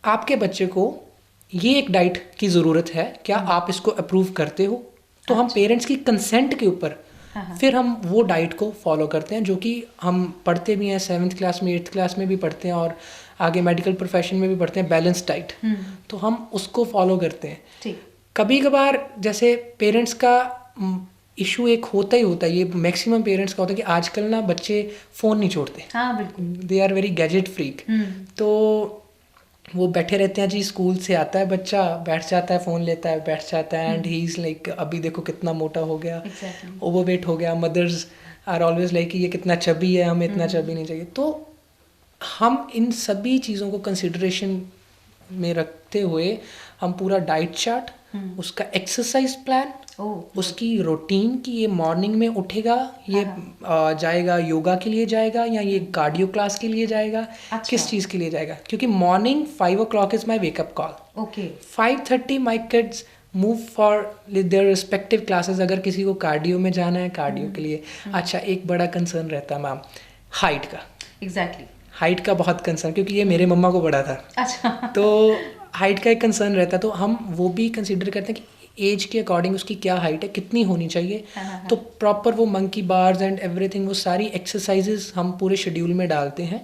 आपके बच्चे को ये एक डाइट की ज़रूरत है, क्या आप इसको अप्रूव करते हो? तो हम पेरेंट्स की कंसेंट के ऊपर फिर हम वो डाइट को फॉलो करते हैं, जो कि हम पढ़ते भी हैं 7th क्लास में, 8th क्लास में भी पढ़ते हैं और आगे मेडिकल प्रोफेशन में भी पढ़ते हैं, बैलेंस डाइट। तो हम उसको फॉलो करते हैं। कभी कभार जैसे पेरेंट्स का इशू एक होता ही होता है, ये मैक्सिमम पेरेंट्स का होता है कि आजकल ना बच्चे फ़ोन नहीं छोड़ते। हाँ बिल्कुल, they are very gadget freak. तो वो बैठे रहते हैं जी, स्कूल से आता है बच्चा, बैठ जाता है, फ़ोन लेता है, बैठ जाता है, एंड ही इज़ लाइक अभी देखो कितना मोटा हो गया, ओवरवेट हो गया। मदर्स आर ऑलवेज लाइक ये कितना चबी है, हमें इतना चबी नहीं चाहिए। तो हम इन सभी चीज़ों को कंसिडरेशन में रखते हुए हम पूरा डाइट चार्ट, उसका एक्सरसाइज प्लान, उसकी रूटीन कि ये मॉर्निंग में उठेगा, ये जाएगा योगा के लिए जाएगा या ये कार्डियो क्लास के लिए जाएगा, किस चीज़ के लिए जाएगा। क्योंकि morning 5 o'clock is my wake up call. 5:30 my kids move for their respective classes. अगर किसी को कार्डियो में जाना है, कार्डियो के लिए। अच्छा, एक बड़ा कंसर्न रहता है मैम हाइट का। एग्जैक्टली, हाइट का बहुत कंसर्न, क्योंकि ये मेरे मम्मा को बड़ा था। अच्छा। तो हाइट का एक कंसर्न रहता है, तो हम वो भी कंसिडर करते हैं कि एज के अकॉर्डिंग उसकी क्या हाइट है, कितनी होनी चाहिए। तो प्रॉपर वो मंकी बार्स एंड एवरीथिंग, वो सारी एक्सरसाइजेस हम पूरे शेड्यूल में डालते हैं।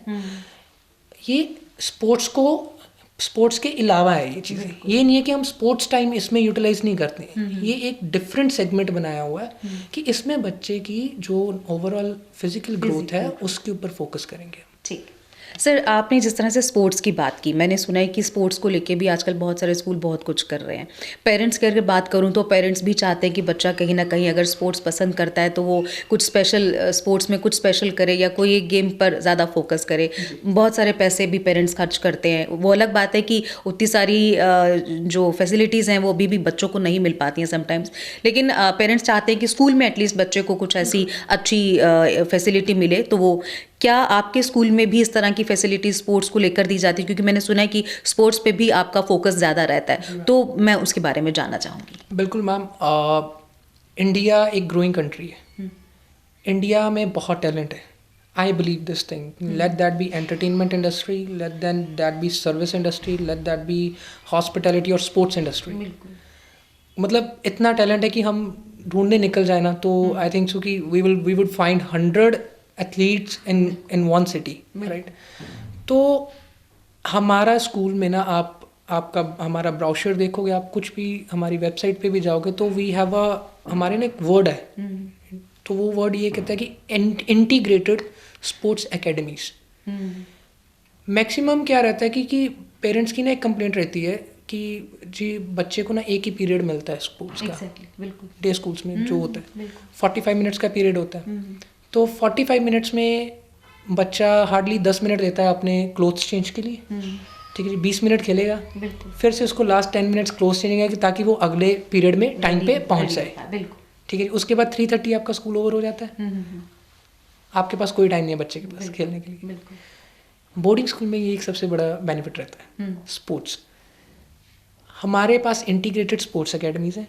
ये स्पोर्ट्स के अलावा है ये चीज़ें। ये नहीं है कि हम स्पोर्ट्स टाइम इसमें यूटिलाइज नहीं करते। ये एक डिफरेंट सेगमेंट बनाया हुआ है कि इसमें बच्चे की जो ओवरऑल फिजिकल ग्रोथ है उसके ऊपर फोकस करेंगे। ठीक। सर, आपने जिस तरह से स्पोर्ट्स की बात की, मैंने सुना है कि स्पोर्ट्स को लेके भी आजकल बहुत सारे स्कूल बहुत कुछ कर रहे हैं। पेरेंट्स की अगर बात करूं तो पेरेंट्स भी चाहते हैं कि बच्चा कहीं ना कहीं अगर स्पोर्ट्स पसंद करता है तो वो कुछ स्पेशल स्पोर्ट्स में कुछ स्पेशल करे या कोई एक गेम पर ज़्यादा फोकस करे। बहुत सारे पैसे भी पेरेंट्स खर्च करते हैं। वो अलग बात है कि उतनी सारी जो फैसिलिटीज़ हैं वो भी बच्चों को नहीं मिल पाती हैं समटाइम्स, लेकिन पेरेंट्स चाहते हैं कि स्कूल में एटलीस्ट बच्चे को कुछ ऐसी अच्छी फैसिलिटी मिले। तो वो क्या आपके स्कूल में भी इस तरह की की फैसिलिटी स्पोर्ट्स को लेकर दी जाती है, क्योंकि मैंने सुना है कि स्पोर्ट्स पे भी आपका फोकस ज़्यादा रहता है, तो मैं उसके बारे में जानना चाहूँगी। बिल्कुल मैम, इंडिया एक ग्रोइंग कंट्री है, इंडिया में बहुत टैलेंट है। I believe this thing, let that be entertainment industry, let that be service industry, let that be hospitality और स्पोर्ट्स इंडस्ट्री। मतलब इतना टैलेंट है कि हम ढूंढने निकल जाए ना तो आई थिंक सो कि we would find 100 athletes in one city, right. तो हमारा स्कूल में ना आपका हमारा ब्राउशर देखोगे, आप कुछ भी हमारी वेबसाइट पे भी जाओगे तो वी हैव हमारे ना एक वर्ड है, तो वो वर्ड ये कहता है कि इंटीग्रेटेड स्पोर्ट्स एकेडमीज। मैक्सिमम क्या रहता है कि पेरेंट्स की ना एक कंप्लेंट रहती है कि जी बच्चे को ना एक ही पीरियड मिलता है स्पोर्ट्स का, डे स्कूल्स में जो होता है 45 मिनट्स का पीरियड होता है। तो 45 मिनट्स में बच्चा हार्डली 10 मिनट देता है अपने क्लोथ्स चेंज के लिए, ठीक है जी, 20 मिनट खेलेगा, फिर से उसको लास्ट 10 मिनट्स क्लोथ्स चेंजिंग है ताकि वो अगले पीरियड में टाइम पे पहुंच जाए, ठीक है। उसके बाद 3:30 आपका स्कूल ओवर हो जाता है, आपके पास कोई टाइम नहीं है बच्चे के पास खेलने के लिए। बोर्डिंग स्कूल में ये एक सबसे बड़ा बेनिफिट रहता है, स्पोर्ट्स। हमारे पास इंटीग्रेटेड स्पोर्ट्स एकेडमीज हैं,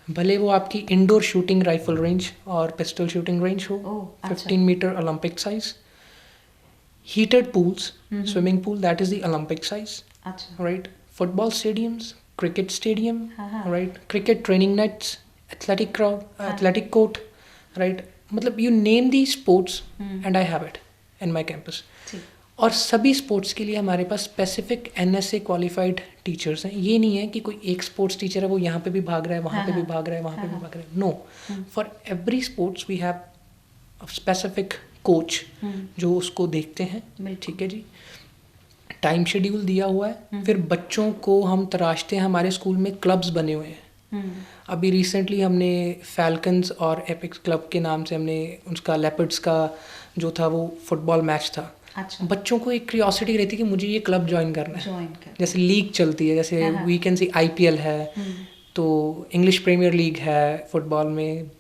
भले वो आपकी इंडोर शूटिंग राइफल रेंज और पिस्टल शूटिंग रेंज हो, 15 metre Olympic size, heated pools, swimming pool that is the Olympic size, right, football stadiums, cricket stadium, right, cricket training nets, athletic court, right. मतलब you name the sports and I have it in my campus. और सभी sports के लिए हमारे पास specific NSA qualified teachers हैं। ये नहीं है कि कोई एक स्पोर्ट्स टीचर है वो यहाँ पे भी भाग रहा है, वहाँ पे भी भाग रहा है, वहाँ पे भी भाग रहा है। No, for every sports we have specific coach जो उसको देखते हैं, ठीक है जी। टाइम शेड्यूल दिया हुआ है, फिर बच्चों को हम तराशते हैं। हमारे स्कूल में क्लब्स बने हुए हैं। अभी रिसेंटली हमने फैल्कन्स और एपिक्स क्लब के नाम से हमने उसका लेपर्ड्स का जो था वो फुटबॉल मैच था। अच्छा। बच्चों को एक क्यूरियोसिटी रहती है कि मुझे ये क्लब ज्वाइन करना है। जैसे लीग चलती है, जैसे वी कैन सी IPL है, तो इंग्लिश प्रीमियर लीग है फुटबॉल में,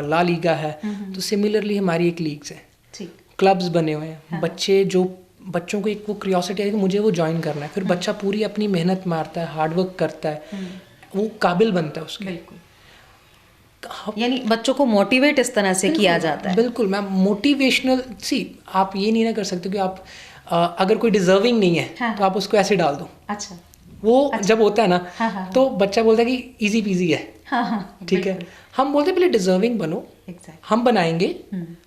ला लीगा है, तो सिमिलरली हमारी एक लीग्स है, क्लब्स बने हुए हैं। बच्चों को एक वो क्यूरियोसिटी है कि मुझे वो ज्वाइन करना है, फिर बच्चा पूरी अपनी मेहनत मारता है, हार्डवर्क करता है, वो काबिल बनता है उसके। यानी बच्चों को मोटिवेट इस तरह से किया जाता है। बिल्कुल मैम, मोटिवेशनल। सी आप ये नहीं ना कर सकते कि आप अगर कोई डिजर्विंग नहीं है तो आप उसको ऐसे डाल दो। अच्छा, वो जब होता है ना तो बच्चा बोलता है कि इजी पीजी है, ठीक है। हम बोलते पहले डिजर्विंग बनो, हम बनाएंगे,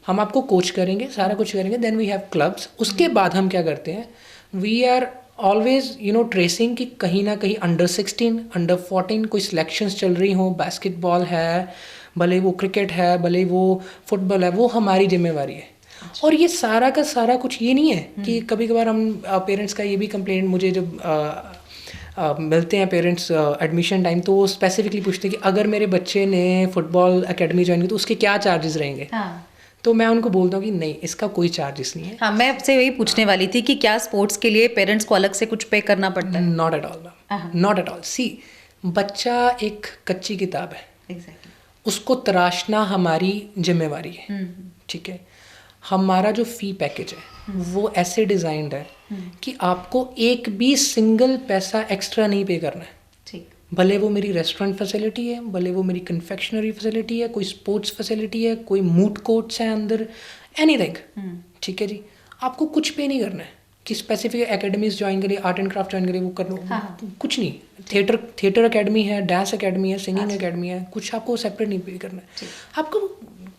हम आपको कोच करेंगे, सारा कुछ करेंगे, देन वी हैव क्लब्स। उसके बाद हम क्या करते हैं, वी आर ऑलवेज ट्रेसिंग कि कहीं ना कहीं अंडर 16, अंडर 14 कोई सिलेक्शंस चल रही हो, बास्केटबॉल है, भले वो क्रिकेट है, भले वो फुटबॉल है, वो हमारी जिम्मेवारी है। अच्छा। और ये सारा का सारा कुछ ये नहीं है कि कभी कभार हम पेरेंट्स का ये भी कंप्लेंट मुझे जब मिलते हैं पेरेंट्स एडमिशन टाइम, तो वो स्पेसिफिकली पूछते हैं कि अगर मेरे बच्चे ने फुटबॉल एकेडमी ज्वाइन की तो उसके क्या चार्जेस रहेंगे। तो मैं उनको बोलता हूँ कि नहीं, इसका कोई चार्जेस नहीं है। हाँ, मैं आपसे वही पूछने वाली थी कि क्या स्पोर्ट्स के लिए पेरेंट्स को अलग से कुछ पे करना पड़ता है? Not at all ma'am, not at all. See, बच्चा एक कच्ची किताब है, उसको तराशना हमारी जिम्मेवारी है, ठीक है। हमारा जो फी पैकेज है वो ऐसे डिज़ाइंड है कि आपको एक भी सिंगल पैसा एक्स्ट्रा नहीं पे करना है, ठीक। भले वो मेरी रेस्टोरेंट फैसिलिटी है, भले वो मेरी कन्फेक्शनरी फैसिलिटी है, कोई स्पोर्ट्स फैसिलिटी है, कोई मूड कोर्ट्स हैं अंदर, एनीथिंग, ठीक है जी। आपको कुछ पे नहीं करना है कि स्पेसिफिक एकेडमीज ज्वाइन करिए, आर्ट एंड क्राफ्ट ज्वाइन करिए, वो कर लो। कुछ नहीं। थिएटर एकेडमी है, डांस एकेडमी है, सिंगिंग एकेडमी है, कुछ आपको सेपरेट नहीं पे करना है, आपको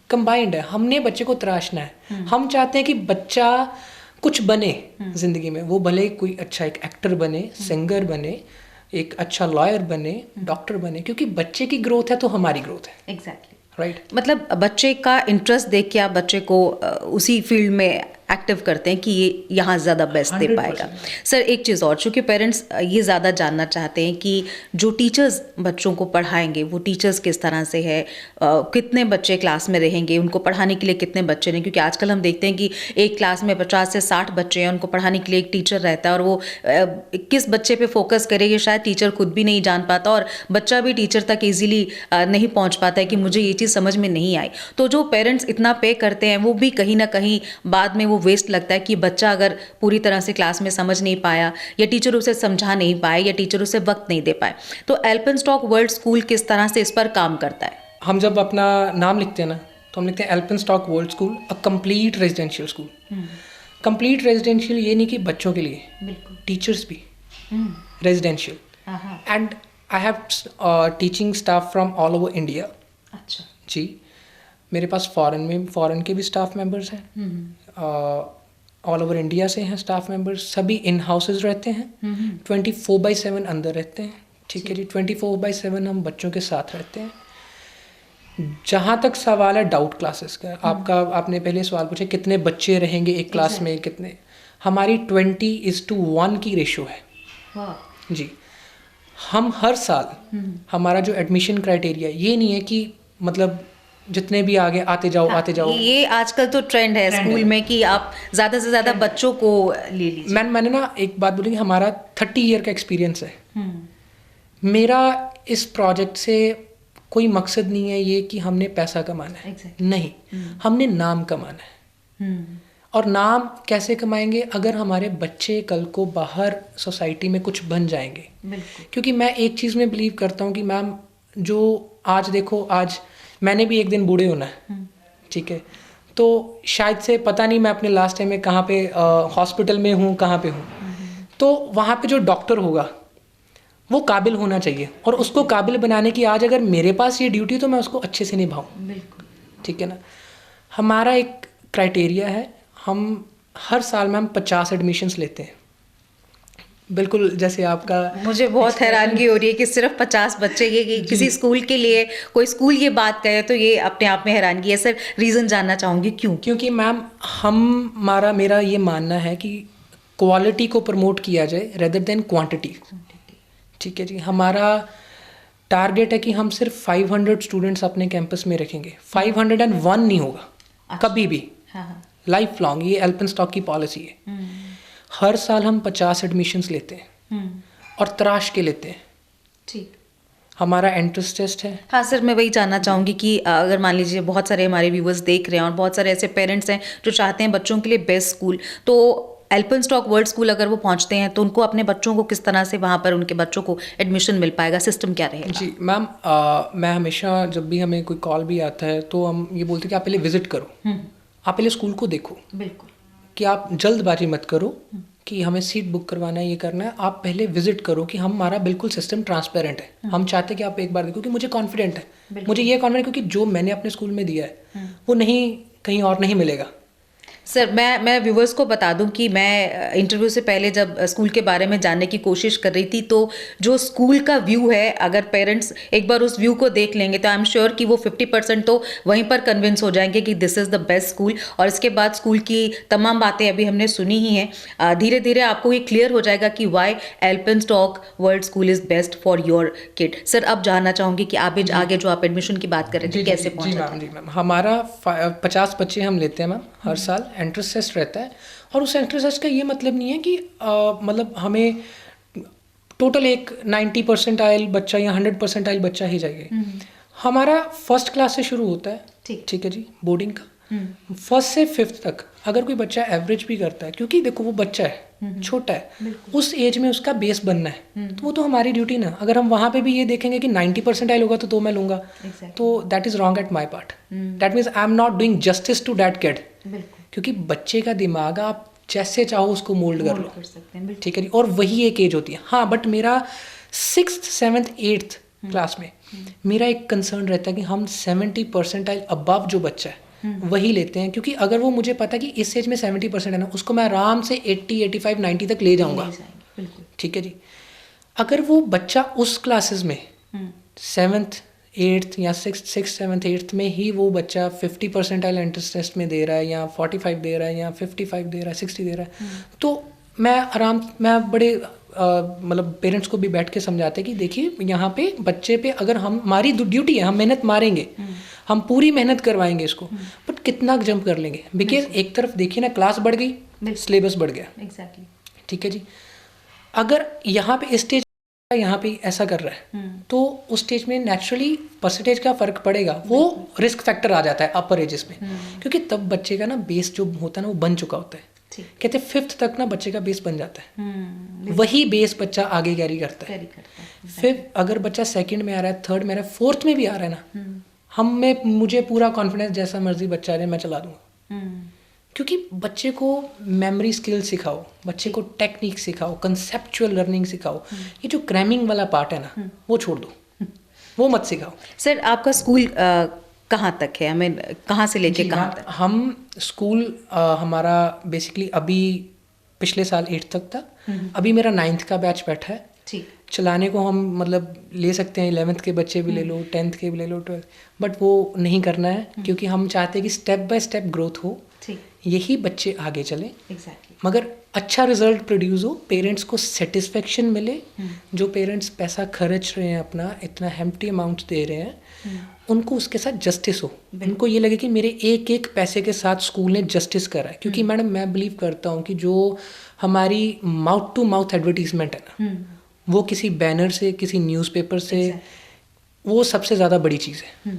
कंबाइंड है। हमने बच्चे को तराशना है। हम चाहते हैं कि बच्चा कुछ बने जिंदगी में, वो भले कोई अच्छा एक एक्टर बने, सिंगर बने, एक अच्छा लॉयर बने, डॉक्टर बने, क्योंकि बच्चे की ग्रोथ है तो हमारी ग्रोथ है। Exactly, right. मतलब बच्चे का इंटरेस्ट देख के आप बच्चे को उसी फील्ड में एक्टिव करते हैं कि ये यहाँ ज़्यादा बेस्ट दे पाएगा। सर, एक चीज़ और, चूँकि पेरेंट्स ये ज़्यादा जानना चाहते हैं कि जो टीचर्स बच्चों को पढ़ाएंगे वो टीचर्स किस तरह से है, कितने बच्चे क्लास में रहेंगे, उनको पढ़ाने के लिए कितने बच्चे हैं, क्योंकि आजकल हम देखते हैं कि एक क्लास में 50 से 60 बच्चे हैं, उनको पढ़ाने के लिए एक टीचर रहता है, और वो किस बच्चे पे फोकस करेगी शायद टीचर खुद भी नहीं जान पाता, और बच्चा भी टीचर तक ईजिली नहीं पहुँच पाता है कि मुझे ये चीज़ समझ में नहीं आई। तो जो पेरेंट्स इतना पे करते हैं वो भी कहीं ना कहीं बाद में वो वेस्ट लगता है कि बच्चा अगर पूरी तरह से क्लास में समझ नहीं पाया या टीचर उसे समझा नहीं पाए या टीचर उसे वक्त नहीं दे पाए, तो एल्फिंस्टॉक वर्ल्ड स्कूल किस तरह से इस पर काम करता है? हम जब अपना नाम लिखते हैं ना, तो हम लिखते हैं Elphinstock world school, a complete residential school. Complete residential ये नहीं कि बच्चों के लिए, बिल्कुल। टीचर्स भी residential, and I have teaching staff from all over India. अच्छा जी, मेरे पास फॉरेन के भी स्टाफ मेंबर्स हैं, ऑल ओवर इंडिया से हैं स्टाफ मेंबर्स, सभी इन हाउसेज रहते हैं, 24/7 अंदर रहते हैं। ठीक है जी, 24/7 हम बच्चों के साथ रहते हैं। जहाँ तक सवाल है डाउट क्लासेस का, आपने पहले सवाल पूछा कितने बच्चे रहेंगे एक क्लास में, कितने, हमारी 20:1 की रेशो है जी। हम हर साल हमारा जो एडमिशन क्राइटेरिया ये नहीं है कि मतलब जितने भी आगे आते जाओ। ये आजकल तो ट्रेंड है स्कूल में कि आप ज़्यादा से ज़्यादा बच्चों को ले लीजिए। मैंने ना एक बात बोली कि हमारा 30 ईयर का एक्सपीरियंस है। मेरा इस प्रोजेक्ट से कोई मकसद नहीं है ये कि हमने पैसा कमाना है, नहीं, हमने नाम कमाना है। और नाम कैसे कमाएंगे? अगर हमारे बच्चे कल को बाहर सोसाइटी में कुछ बन जाएंगे। क्योंकि मैं एक चीज़ में बिलीव करता हूँ कि मैम, जो आज देखो, आज मैंने भी एक दिन बूढ़े होना है, ठीक है, तो शायद से पता नहीं मैं अपने लास्ट टाइम में कहाँ पे हॉस्पिटल में हूँ, कहाँ पे हूँ, तो वहाँ पे जो डॉक्टर होगा वो काबिल होना चाहिए, और उसको काबिल बनाने की आज अगर मेरे पास ये ड्यूटी, तो मैं उसको अच्छे से निभाऊँ। ठीक है ना। हमारा एक क्राइटेरिया है, हम हर साल में हम 50 एडमिशन्स लेते हैं। बिल्कुल जैसे आपका, मुझे बहुत हैरानगी हो रही है कि सिर्फ 50 बच्चे, ये किसी स्कूल के लिए कोई स्कूल ये बात कहे तो ये अपने आप में हैरानगी है। सर रीज़न जानना चाहूँगी क्यों? क्योंकि मैम मेरा ये मानना है कि क्वालिटी को प्रमोट किया जाए रेदर देन क्वांटिटी। ठीक है जी, हमारा टारगेट है कि हम सिर्फ 500 स्टूडेंट्स अपने कैंपस में रखेंगे, 501 नहीं होगा कभी भी, लाइफ लॉन्ग। ये एल्फिंस्टॉक की पॉलिसी है। हर साल हम 50 एडमिशन्स लेते हैं और तराश के लेते हैं। ठीक, हमारा एंट्रेंस टेस्ट है। हाँ सर, मैं वही जानना चाहूँगी कि अगर मान लीजिए बहुत सारे हमारे व्यूवर्स देख रहे हैं और बहुत सारे ऐसे पेरेंट्स हैं जो चाहते हैं बच्चों के लिए बेस्ट स्कूल, तो एल्फिंस्टॉक वर्ल्ड स्कूल अगर वो पहुंचते हैं तो उनको अपने बच्चों को किस तरह से वहाँ पर उनके बच्चों को एडमिशन मिल पाएगा? सिस्टम क्या रहेगा? जी मैम, मैं हमेशा जब भी हमें कोई कॉल भी आता है तो हम ये बोलते हैं कि आप पहले विजिट करो, आप पहले स्कूल को देखो। बिल्कुल, कि आप जल्दबाजी मत करो कि हमें सीट बुक करवाना है, ये करना है। आप पहले विजिट करो कि हमारा बिल्कुल सिस्टम ट्रांसपेरेंट है। हम चाहते हैं कि आप एक बार देखो कि मुझे कॉन्फिडेंट है, मुझे ये कॉन्फिडेंट, क्योंकि जो मैंने अपने स्कूल में दिया है वो नहीं कहीं और नहीं मिलेगा। सर मैं व्यूवर्स को बता दूं कि मैं इंटरव्यू से पहले जब स्कूल के बारे में जानने की कोशिश कर रही थी, तो जो स्कूल का व्यू है, अगर पेरेंट्स एक बार उस व्यू को देख लेंगे तो आई एम श्योर कि वो 50% तो वहीं पर कन्विंस हो जाएंगे कि this is the best school. और इसके बाद स्कूल की तमाम बातें अभी हमने सुनी ही हैं, धीरे धीरे आपको ये क्लियर हो जाएगा कि why Elphinstock world school is best for your kid. Sir अब जानना चाहूँगी कि आप आगे जो आप एडमिशन की बात कर रहे थे कैसे पहुँचा? जी मैम, हमारा 50 बच्चे हम लेते हैं मैम हर साल। एंट्रेंस टेस्ट रहता है, और उस एंट्रेंस टेस्ट का ये मतलब नहीं है कि मतलब हमें टोटल एक 90% आयल बच्चा या 100% आयल बच्चा ही जाएगा। हमारा फर्स्ट क्लास से शुरू होता है, ठीक है जी, बोर्डिंग का। फर्स्ट से 5th तक अगर कोई बच्चा एवरेज भी करता है, क्योंकि देखो वो बच्चा है, छोटा है, उस एज में उसका बेस बनना है, तो वो तो हमारी ड्यूटी ना। अगर हम वहाँ पे भी ये देखेंगे कि 90% आयल होगा तो मैं लूँगा, तो that is wrong at my part. That means I am not doing justice to that kid. क्योंकि बच्चे का दिमाग आप जैसे चाहो उसको मोल्ड कर लो, ठीक है जी, और वही एक एज होती है। हाँ, बट मेरा 6th 7th 8th क्लास में मेरा एक कंसर्न रहता है कि हम 70% अबव जो बच्चा है वही लेते हैं, क्योंकि अगर वो मुझे पता है कि इस एज में 70% है ना, उसको मैं आराम से 80 85 90 तक ले जाऊंगा। ठीक है जी। अगर वो बच्चा उस क्लासेस में 7th 8th या 6th 7th 8th में ही वो बच्चा 50% एंट्रेंस टेस्ट में दे रहा है, या 45 दे रहा है, या 55 दे रहा है, 60 दे रहा है, तो मैं बड़े मतलब पेरेंट्स को भी बैठ के समझाते कि देखिए यहाँ पे बच्चे पे अगर हमारी ड्यूटी है, हम मेहनत मारेंगे, हम पूरी मेहनत करवाएंगे इसको, बट कितना जंप कर लेंगे? बिकॉज एक तरफ देखिए ना, क्लास बढ़ गई, सिलेबस बढ़ गया। एग्जैक्टली। ठीक है जी। अगर यहाँ पे स्टेज यहाँ पे ऐसा कर रहा है, तो उस स्टेज में नेचुरली परसेंटेज का फ़र्क पड़ेगा, वो रिस्क फैक्टर आ जाता है अपर एजेस में, क्योंकि तब बच्चे का ना बेस जो होता है ना वो बन चुका होता है। कहते हैं 5th तक ना बच्चे का बेस बन जाता है, वही बेस बच्चा आगे कैरी करता है। फिर अगर बच्चा 2nd में आ रहा है, 3rd में आ रहा है, 4th में भी आ रहा है ना, मुझे पूरा कॉन्फिडेंस जैसा मर्जी बच्चा आ जाए मैं चला दूंगा, क्योंकि बच्चे को मेमोरी स्किल सिखाओ, बच्चे को टेक्निक सिखाओ, कंसेप्चुअल लर्निंग सिखाओ। ये जो क्रैमिंग वाला पार्ट है ना वो छोड़ दो, वो मत सिखाओ। सर आपका स्कूल कहाँ तक है, हमें कहाँ से लेके कहाँ तक? हम स्कूल हमारा बेसिकली अभी पिछले साल 8th तक था, अभी मेरा 9th का बैच बैठा है। ठीक। चलाने को हम मतलब ले सकते हैं, 11th के बच्चे भी ले लो, 10th के भी ले लो, 12th, बट वो नहीं करना है, क्योंकि हम चाहते हैं कि स्टेप बाय स्टेप ग्रोथ हो, यही बच्चे आगे चले। मगर अच्छा रिजल्ट प्रोड्यूस हो, पेरेंट्स को सेटिस्फेक्शन मिले। जो पेरेंट्स पैसा खर्च रहे हैं अपना, इतना हेम्प्टी अमाउंट दे रहे हैं, उनको उसके साथ जस्टिस हो, उनको ये लगे कि मेरे एक एक पैसे के साथ स्कूल ने जस्टिस करा है। क्योंकि मैडम मैं बिलीव करता हूँ कि जो हमारी माउथ टू माउथ एडवर्टीजमेंट है ना, वो किसी बैनर से, किसी न्यूज़पेपर से, वो सबसे ज़्यादा बड़ी चीज़ है।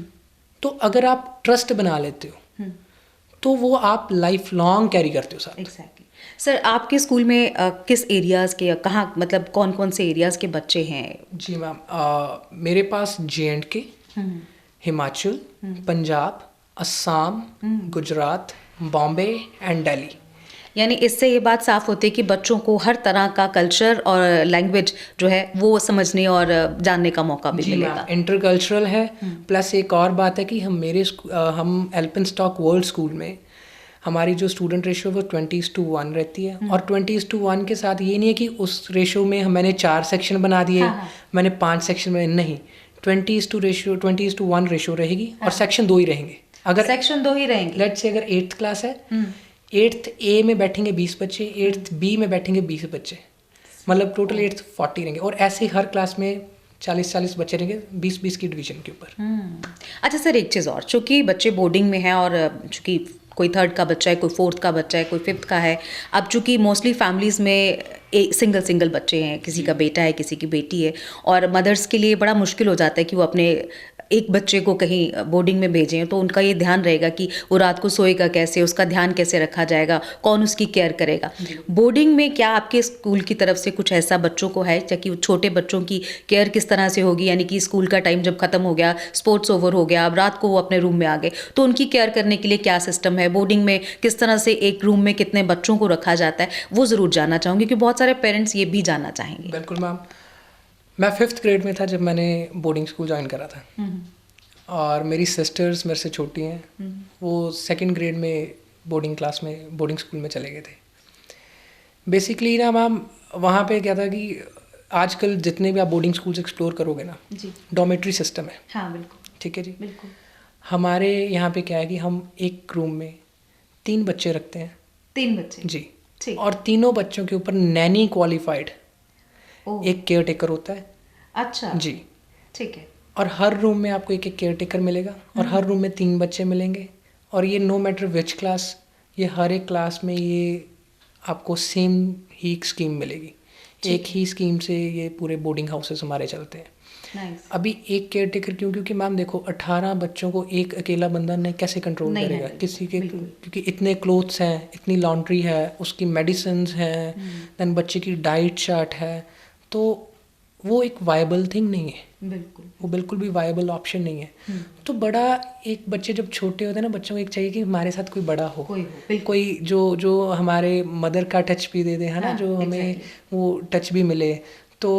तो अगर आप ट्रस्ट बना लेते हो तो वो आप लाइफ लॉन्ग कैरी करते हो साथ। एग्जैक्टली। सर आपके स्कूल में किस एरियाज़ के, कहाँ, मतलब कौन कौन से एरियाज़ के बच्चे हैं? जी मैम, मेरे पास J&K, हिमाचल, पंजाब, असम, गुजरात, बॉम्बे एंड दिल्ली। यानी इससे ये बात साफ होती है कि बच्चों को हर तरह का कल्चर और लैंग्वेज जो है वो समझने और जानने का मौका भी मिलेगा। इंटरकल्चरल है। प्लस एक और बात है कि हम एल्पिनस्टॉक वर्ल्ड स्कूल में हमारी जो स्टूडेंट रेशियो वो 20:1 रहती है। और 20:1 के साथ ये नहीं है कि उस रेशियो में मैंने 4 सेक्शन बना दिए, मैंने 5 सेक्शन में नहीं, 20:1 रेशियो रहेगी और सेक्शन 2 ही रहेंगे। अगर सेक्शन 2 ही रहेंगे, लेट्स से अगर 8th क्लास है, 8th A में बैठेंगे 20 बच्चे, 8th B में बैठेंगे 20 बच्चे, मतलब टोटल 8th 40 रहेंगे। और ऐसे हर क्लास में 40-40 बच्चे रहेंगे, 20-20 की डिवीजन के ऊपर। अच्छा सर, एक चीज़ और, चूँकि बच्चे बोर्डिंग में हैं और चूँकि कोई 3rd का बच्चा है, कोई 4th का बच्चा है, कोई 5th का है, अब चूँकि मोस्टली फैमिलीज़ में सिंगल बच्चे हैं, किसी का बेटा है, किसी की बेटी है, और मदर्स के लिए बड़ा मुश्किल हो जाता है कि वो अपने एक बच्चे को कहीं बोर्डिंग में भेजें, तो उनका ये ध्यान रहेगा कि वो रात को सोएगा कैसे, उसका ध्यान कैसे रखा जाएगा, कौन उसकी केयर करेगा। बोर्डिंग में क्या आपके स्कूल की तरफ से कुछ ऐसा बच्चों को है, कि छोटे बच्चों की केयर किस तरह से होगी? यानी कि स्कूल का टाइम जब खत्म हो गया, स्पोर्ट्स ओवर हो गया, अब रात को वो अपने रूम में आ गए, तो उनकी केयर करने के लिए क्या सिस्टम है? बोर्डिंग में किस तरह से एक रूम में कितने बच्चों को रखा जाता है, वो ज़रूर जानना चाहूँगी, क्योंकि बहुत सारे पेरेंट्स ये भी जानना चाहेंगे। बिल्कुल मैम, मैं 5th ग्रेड में था जब मैंने बोर्डिंग स्कूल ज्वाइन करा था, और मेरी सिस्टर्स मेरे से छोटी हैं, वो 2nd ग्रेड में बोर्डिंग स्कूल में चले गए थे। बेसिकली ना मैम, वहाँ पे क्या था कि आजकल जितने भी आप बोर्डिंग स्कूल्स एक्सप्लोर करोगे ना, डॉर्मेट्री सिस्टम है। हाँ बिल्कुल। ठीक है जी, बिल्कुल। हमारे यहाँ पे क्या है कि हम एक रूम में 3 बच्चे रखते हैं। 3 बच्चे जी, ठीक। और तीनों बच्चों के ऊपर नैनी क्वालिफाइड एक केयर टेकर होता है। अच्छा जी, ठीक है। और हर रूम में आपको एक एक केयर टेकर मिलेगा, और हर रूम में 3 बच्चे मिलेंगे, और ये नो मैटर विच क्लास, ये हर एक क्लास में ये आपको सेम ही स्कीम मिलेगी। एक ही स्कीम से ये पूरे बोर्डिंग हाउसेस हमारे चलते हैं। अभी एक केयर टेकर क्यों? क्योंकि मैम देखो, 18 बच्चों को एक अकेला बंदा ने कैसे कंट्रोल करेगा किसी के, क्योंकि इतने क्लोथ्स हैं, इतनी लॉन्ड्री है, उसकी मेडिसिन्स हैं, देन बच्चे की डाइट चार्ट है, तो वो एक वायबल थिंग नहीं है। बिल्कुल, वो बिल्कुल भी वायबल ऑप्शन नहीं है। तो बड़ा, एक बच्चे जब छोटे होते हैं ना, बच्चों को एक चाहिए कि हमारे साथ कोई बड़ा हो, कोई जो हमारे मदर का टच भी दे दे, है ना, जो हमें वो टच भी मिले। तो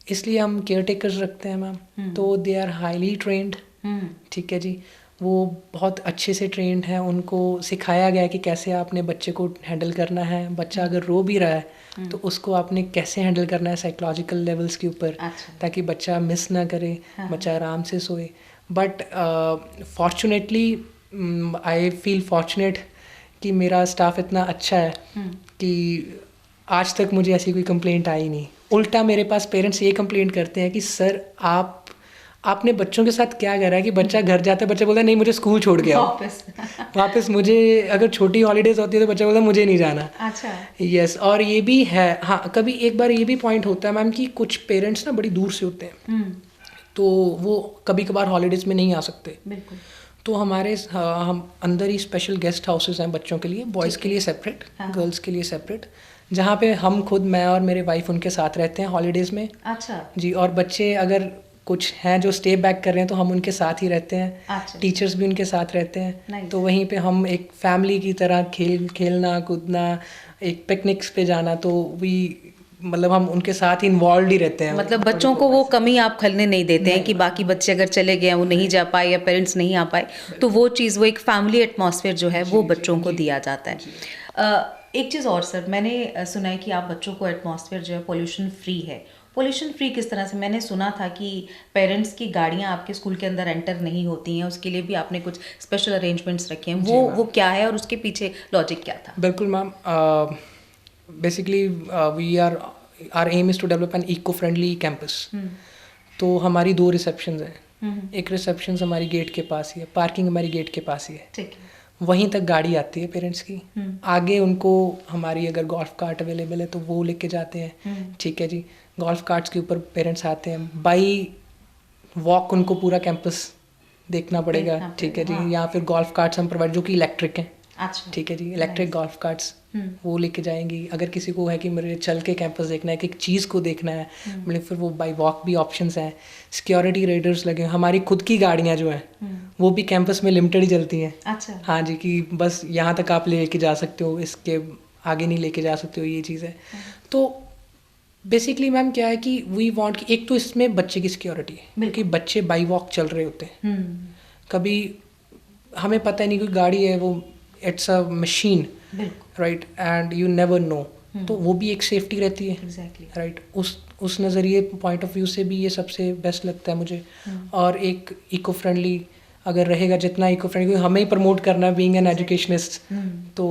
इसलिए हम केयर टेकर्स रखते हैं मैम, तो दे आर हाईली ट्रेंड। ठीक है जी, वो बहुत अच्छे से ट्रेंड हैं, उनको सिखाया गया है कि कैसे आपने बच्चे को हैंडल करना है। बच्चा अगर रो भी रहा है तो उसको आपने कैसे हैंडल करना है साइकोलॉजिकल लेवल्स के ऊपर, ताकि बच्चा मिस ना करे, बच्चा आराम से सोए। But fortunately I feel fortunate कि मेरा स्टाफ इतना अच्छा है कि आज तक मुझे ऐसी कोई कंप्लेंट आई नहीं। उल्टा मेरे पास पेरेंट्स ये कंप्लेंट करते हैं कि सर आपने बच्चों के साथ क्या करा है कि बच्चा घर जाता है, बच्चा बोलता है नहीं मुझे स्कूल छोड़ के आओ वापस मुझे, अगर छोटी हॉलीडेज होती है तो बच्चा बोलता है मुझे नहीं जाना। अच्छा। यस, और ये भी है, हाँ कभी एक बार ये भी पॉइंट होता है मैम कि कुछ पेरेंट्स ना बड़ी दूर से होते हैं, तो वो कभी कभार हॉलीडेज में नहीं आ सकते। बिल्कुल। तो हम अंदर ही स्पेशल गेस्ट हाउसेस हैं बच्चों के लिए, बॉयज़ के लिए सेपरेट, गर्ल्स के लिए सेपरेट, जहाँ पे हम खुद, मैं और मेरे वाइफ उनके साथ रहते हैं हॉलीडेज़ में। अच्छा जी, और बच्चे अगर कुछ हैं जो स्टे बैक कर रहे हैं तो हम उनके साथ ही रहते हैं। अच्छा। टीचर्स भी उनके साथ रहते हैं। Nice. तो वहीं पे हम एक फैमिली की तरह खेलना कूदना, एक पिकनिक्स पे जाना, तो भी मतलब हम उनके साथ ही इन्वॉल्व ही रहते हैं। मतलब बच्चों को वो कमी आप खलने नहीं देते हैं कि बाकी बच्चे अगर चले गए वो नहीं जा पाए या पेरेंट्स नहीं आ पाए, तो वो चीज़, वो एक फैमिली एटमॉस्फेयर जो है वो बच्चों को दिया जाता है। एक चीज़ और सर, मैंने सुना है कि आप बच्चों को एटमॉस्फेयर जो है पोल्यूशन फ्री है। पोल्यूशन फ्री किस तरह से? मैंने सुना था कि पेरेंट्स की गाड़ियां आपके स्कूल के अंदर एंटर नहीं होती हैं, उसके लिए भी आपने कुछ स्पेशल अरेंजमेंट्स रखे हैं, वो क्या है और उसके पीछे लॉजिक क्या था? बिल्कुल ma'am, basically we are our aim is to develop an eco friendly campus. तो हमारी 2 रिसेप्शंस हैं। एक रिसेप्शन हमारी गेट के पास ही है, पार्किंग हमारी गेट के पास ही है। ठीक है। वहीं तक गाड़ी आती है पेरेंट्स की। आगे उनको हमारी अगर गोल्फ कार्ट अवेलेबल है तो वो लेके जाते हैं। ठीक है जी, गोल्फ कार्ट्स के ऊपर पेरेंट्स आते हैं। बाई वॉक उनको पूरा कैंपस देखना पड़ेगा। ठीक है जी, या फिर गोल्फ कार्ट्स हम प्रोवाइड, जो कि इलेक्ट्रिक हैं। अच्छा। ठीक है जी, इलेक्ट्रिक गोल्फ कार्ट्स वो लेके जाएंगी। अगर किसी को है कि मुझे चल के कैंपस देखना है, कि एक चीज़ को देखना है, मतलब फिर वो बाई वॉक भी ऑप्शंस हैं। सिक्योरिटी रेडर्स लगे, हमारी खुद की गाड़ियाँ जो हैं वो भी कैंपस में लिमिटेड ही चलती हैं। अच्छा। हाँ जी, कि बस यहाँ तक आप लेके जा सकते हो, इसके आगे नहीं लेके जा सकते हो, ये चीज़ है। तो बेसिकली मैम क्या है कि वी वांट कि एक तो इसमें बच्चे की सिक्योरिटी है, क्योंकि बच्चे बाई वॉक चल रहे होते हैं। कभी हमें पता नहीं कोई गाड़ी है, वो it's a machine, right, and you never know. तो वो भी एक सेफ्टी रहती है। Exactly. राइट, उस नज़रिए पॉइंट ऑफ व्यू से भी ये सबसे बेस्ट लगता है मुझे। और एक इको फ्रेंडली अगर रहेगा, जितना इको फ्रेंडली, हमें ही प्रमोट करना है बीइंग एन एजुकेशनिस्ट, तो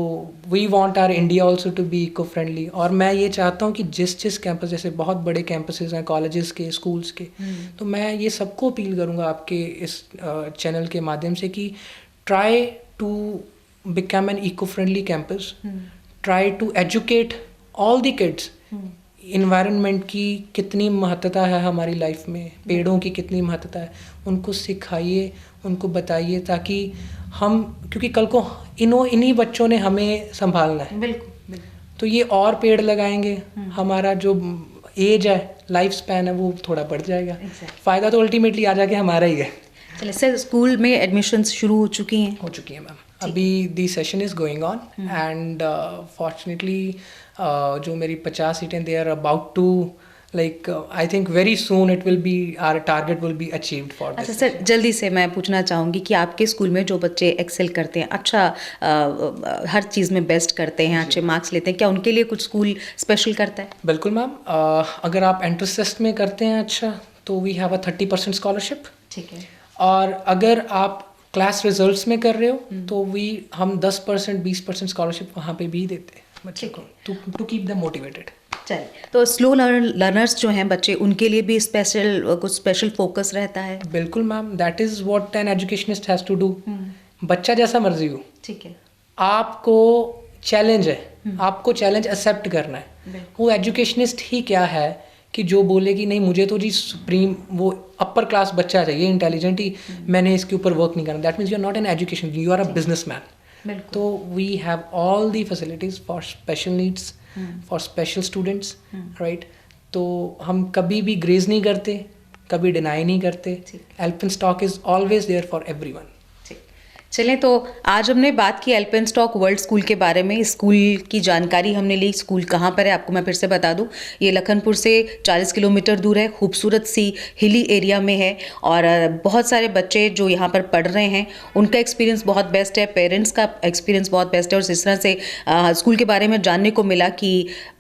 we want our India also to be eco friendly. और मैं ये चाहता हूँ कि जिस कैंपस, जैसे बहुत बड़े कैंपसेस हैं कॉलेजेस के, स्कूल्स के, तो मैं ये सबको अपील करूँगा आपके इस चैनल के माध्यम से कि try to become an eco-friendly campus, try to educate all the kids, environment की कितनी महत्वता है हमारी लाइफ में, पेड़ों की कितनी महत्वता है, उनको सिखाइए, उनको बताइए, ताकि हम, क्योंकि कल को इन्हीं बच्चों ने हमें संभालना है। बिल्कुल। तो ये और पेड़ लगाएंगे, हमारा जो एज है, लाइफ स्पैन है, वो थोड़ा बढ़ जाएगा। फ़ायदा तो अल्टीमेटली आ जाके हमारा ही है। चलिए सर, स्कूल में एडमिशन्स शुरू हो चुकी हैं? हो चुकी है मैम, अभी the session is going on, and fortunately जो मेरी 50 सीटें, they are about to, like I think very soon it will be, our target will be achieved for this. अच्छा सर, जल्दी से मैं पूछना चाहूँगी कि आपके स्कूल में जो बच्चे एक्सेल करते हैं, अच्छा हर चीज़ में बेस्ट करते हैं, अच्छे मार्क्स लेते हैं, क्या उनके लिए कुछ स्कूल स्पेशल करता है? बिल्कुल मैम, अगर आप एंट्रेंस टेस्ट में करते हैं अच्छा, तो वी हैव अ 30% स्कॉलरशिप। ठीक है। और अगर आप क्लास रिजल्ट्स में कर रहे हो तो हम 10% 20% स्कॉलरशिप वहाँ पे भी देते हैं बच्चे को, टू कीप देम मोटिवेटेड। चलिए, तो स्लो लर्नर्स जो हैं बच्चे, उनके लिए भी कुछ स्पेशल फोकस रहता है? बिल्कुल ma'am, that is what an educationist has to do. बच्चा जैसा मर्जी हो, ठीक है, आपको चैलेंज है, आपको चैलेंज एक्सेप्ट करना है। वो एजुकेशनिस्ट ही क्या है कि जो बोले कि नहीं मुझे तो जी सुप्रीम, वो अपर क्लास बच्चा चाहिए, इंटेलिजेंट ही, मैंने इसके ऊपर वर्क नहीं करना, that means you are not an education, you are a businessman. तो we have all the facilities for special needs, for special students, right. तो हम कभी भी ग्रेज नहीं करते, कभी डिनाई नहीं करते। Alpenstock is always there for everyone. चलें, तो आज हमने बात की एल्पेनस्टॉक वर्ल्ड स्कूल के बारे में। स्कूल की जानकारी हमने ली। स्कूल कहाँ पर है आपको मैं फिर से बता दूं, ये लखनपुर से 40 किलोमीटर दूर है, खूबसूरत सी हिली एरिया में है, और बहुत सारे बच्चे जो यहाँ पर पढ़ रहे हैं उनका एक्सपीरियंस बहुत बेस्ट है, पेरेंट्स का एक्सपीरियंस बहुत बेस्ट है। और इस तरह से स्कूल के बारे में जानने को मिला कि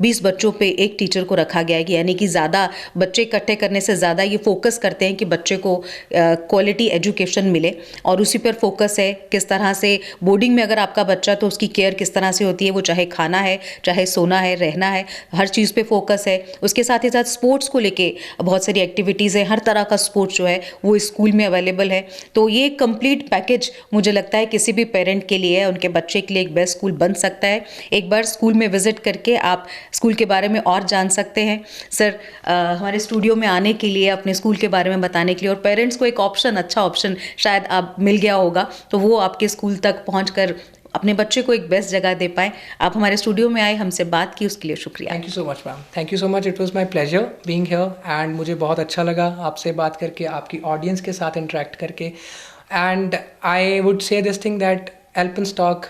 20 बच्चों पर एक टीचर को रखा गया है, यानी कि ज़्यादा बच्चे इकट्ठे करने से ज़्यादा ये फोकस करते हैं कि बच्चे को क्वालिटी एजुकेशन मिले, और उसी पर फोकस है। किस तरह से बोर्डिंग में अगर आपका बच्चा तो उसकी केयर किस तरह से होती है, वो चाहे खाना है, चाहे सोना है, रहना है, हर चीज़ पे फोकस है। उसके साथ ही साथ स्पोर्ट्स को लेके बहुत सारी एक्टिविटीज़ है, हर तरह का स्पोर्ट्स जो है वो स्कूल में अवेलेबल है। तो ये कंप्लीट पैकेज मुझे लगता है किसी भी पेरेंट के लिए, उनके बच्चे के लिए एक बेस्ट स्कूल बन सकता है। एक बार स्कूल में विजिट करके आप स्कूल के बारे में और जान सकते हैं। सर, हमारे स्टूडियो में आने के लिए, अपने स्कूल के बारे में बताने के लिए, और पेरेंट्स को एक ऑप्शन, अच्छा ऑप्शन शायद आप मिल गया होगा, तो वो आपके स्कूल तक पहुंचकर अपने बच्चे को एक बेस्ट जगह दे पाएँ। आप हमारे स्टूडियो में आए, हमसे बात की, उसके लिए शुक्रिया। Thank you so much ma'am, thank you so much. It was my pleasure being here and मुझे बहुत अच्छा लगा आपसे बात करके, आपकी ऑडियंस के साथ इंटरेक्ट करके। And I would say this thing that Alpenstock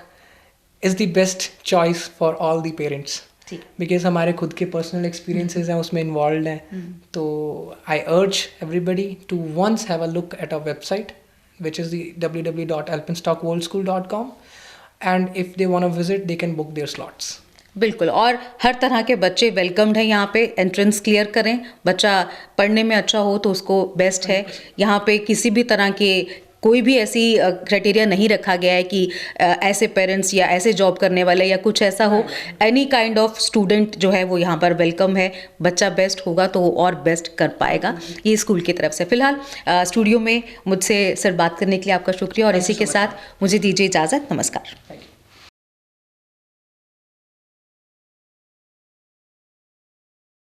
is the best choice for all the parents, because हमारे खुद के पर्सनल एक्सपीरियंसेस हैं उसमें इन्वॉल्व हैं। तो I urge everybody to once have a look at a website which is the www.alpenstockworldschool.com, and if they want to visit they can book their slots. बिल्कुल, और हर तरह के बच्चे वेलकम्ड हैं यहाँ पे। एंट्रेंस क्लियर करें, बच्चा पढ़ने में अच्छा हो तो उसको बेस्ट है। यहाँ पे किसी भी तरह के कोई भी ऐसी क्राइटेरिया नहीं रखा गया है कि ऐसे पेरेंट्स या ऐसे जॉब करने वाले या कुछ ऐसा हो। एनी काइंड ऑफ स्टूडेंट जो है वो यहाँ पर वेलकम है। बच्चा बेस्ट होगा तो वो और बेस्ट कर पाएगा, ये स्कूल की तरफ से। फिलहाल स्टूडियो में मुझसे सर बात करने के लिए आपका शुक्रिया, और इसी के साथ मुझे दीजिए इजाज़त। नमस्कार।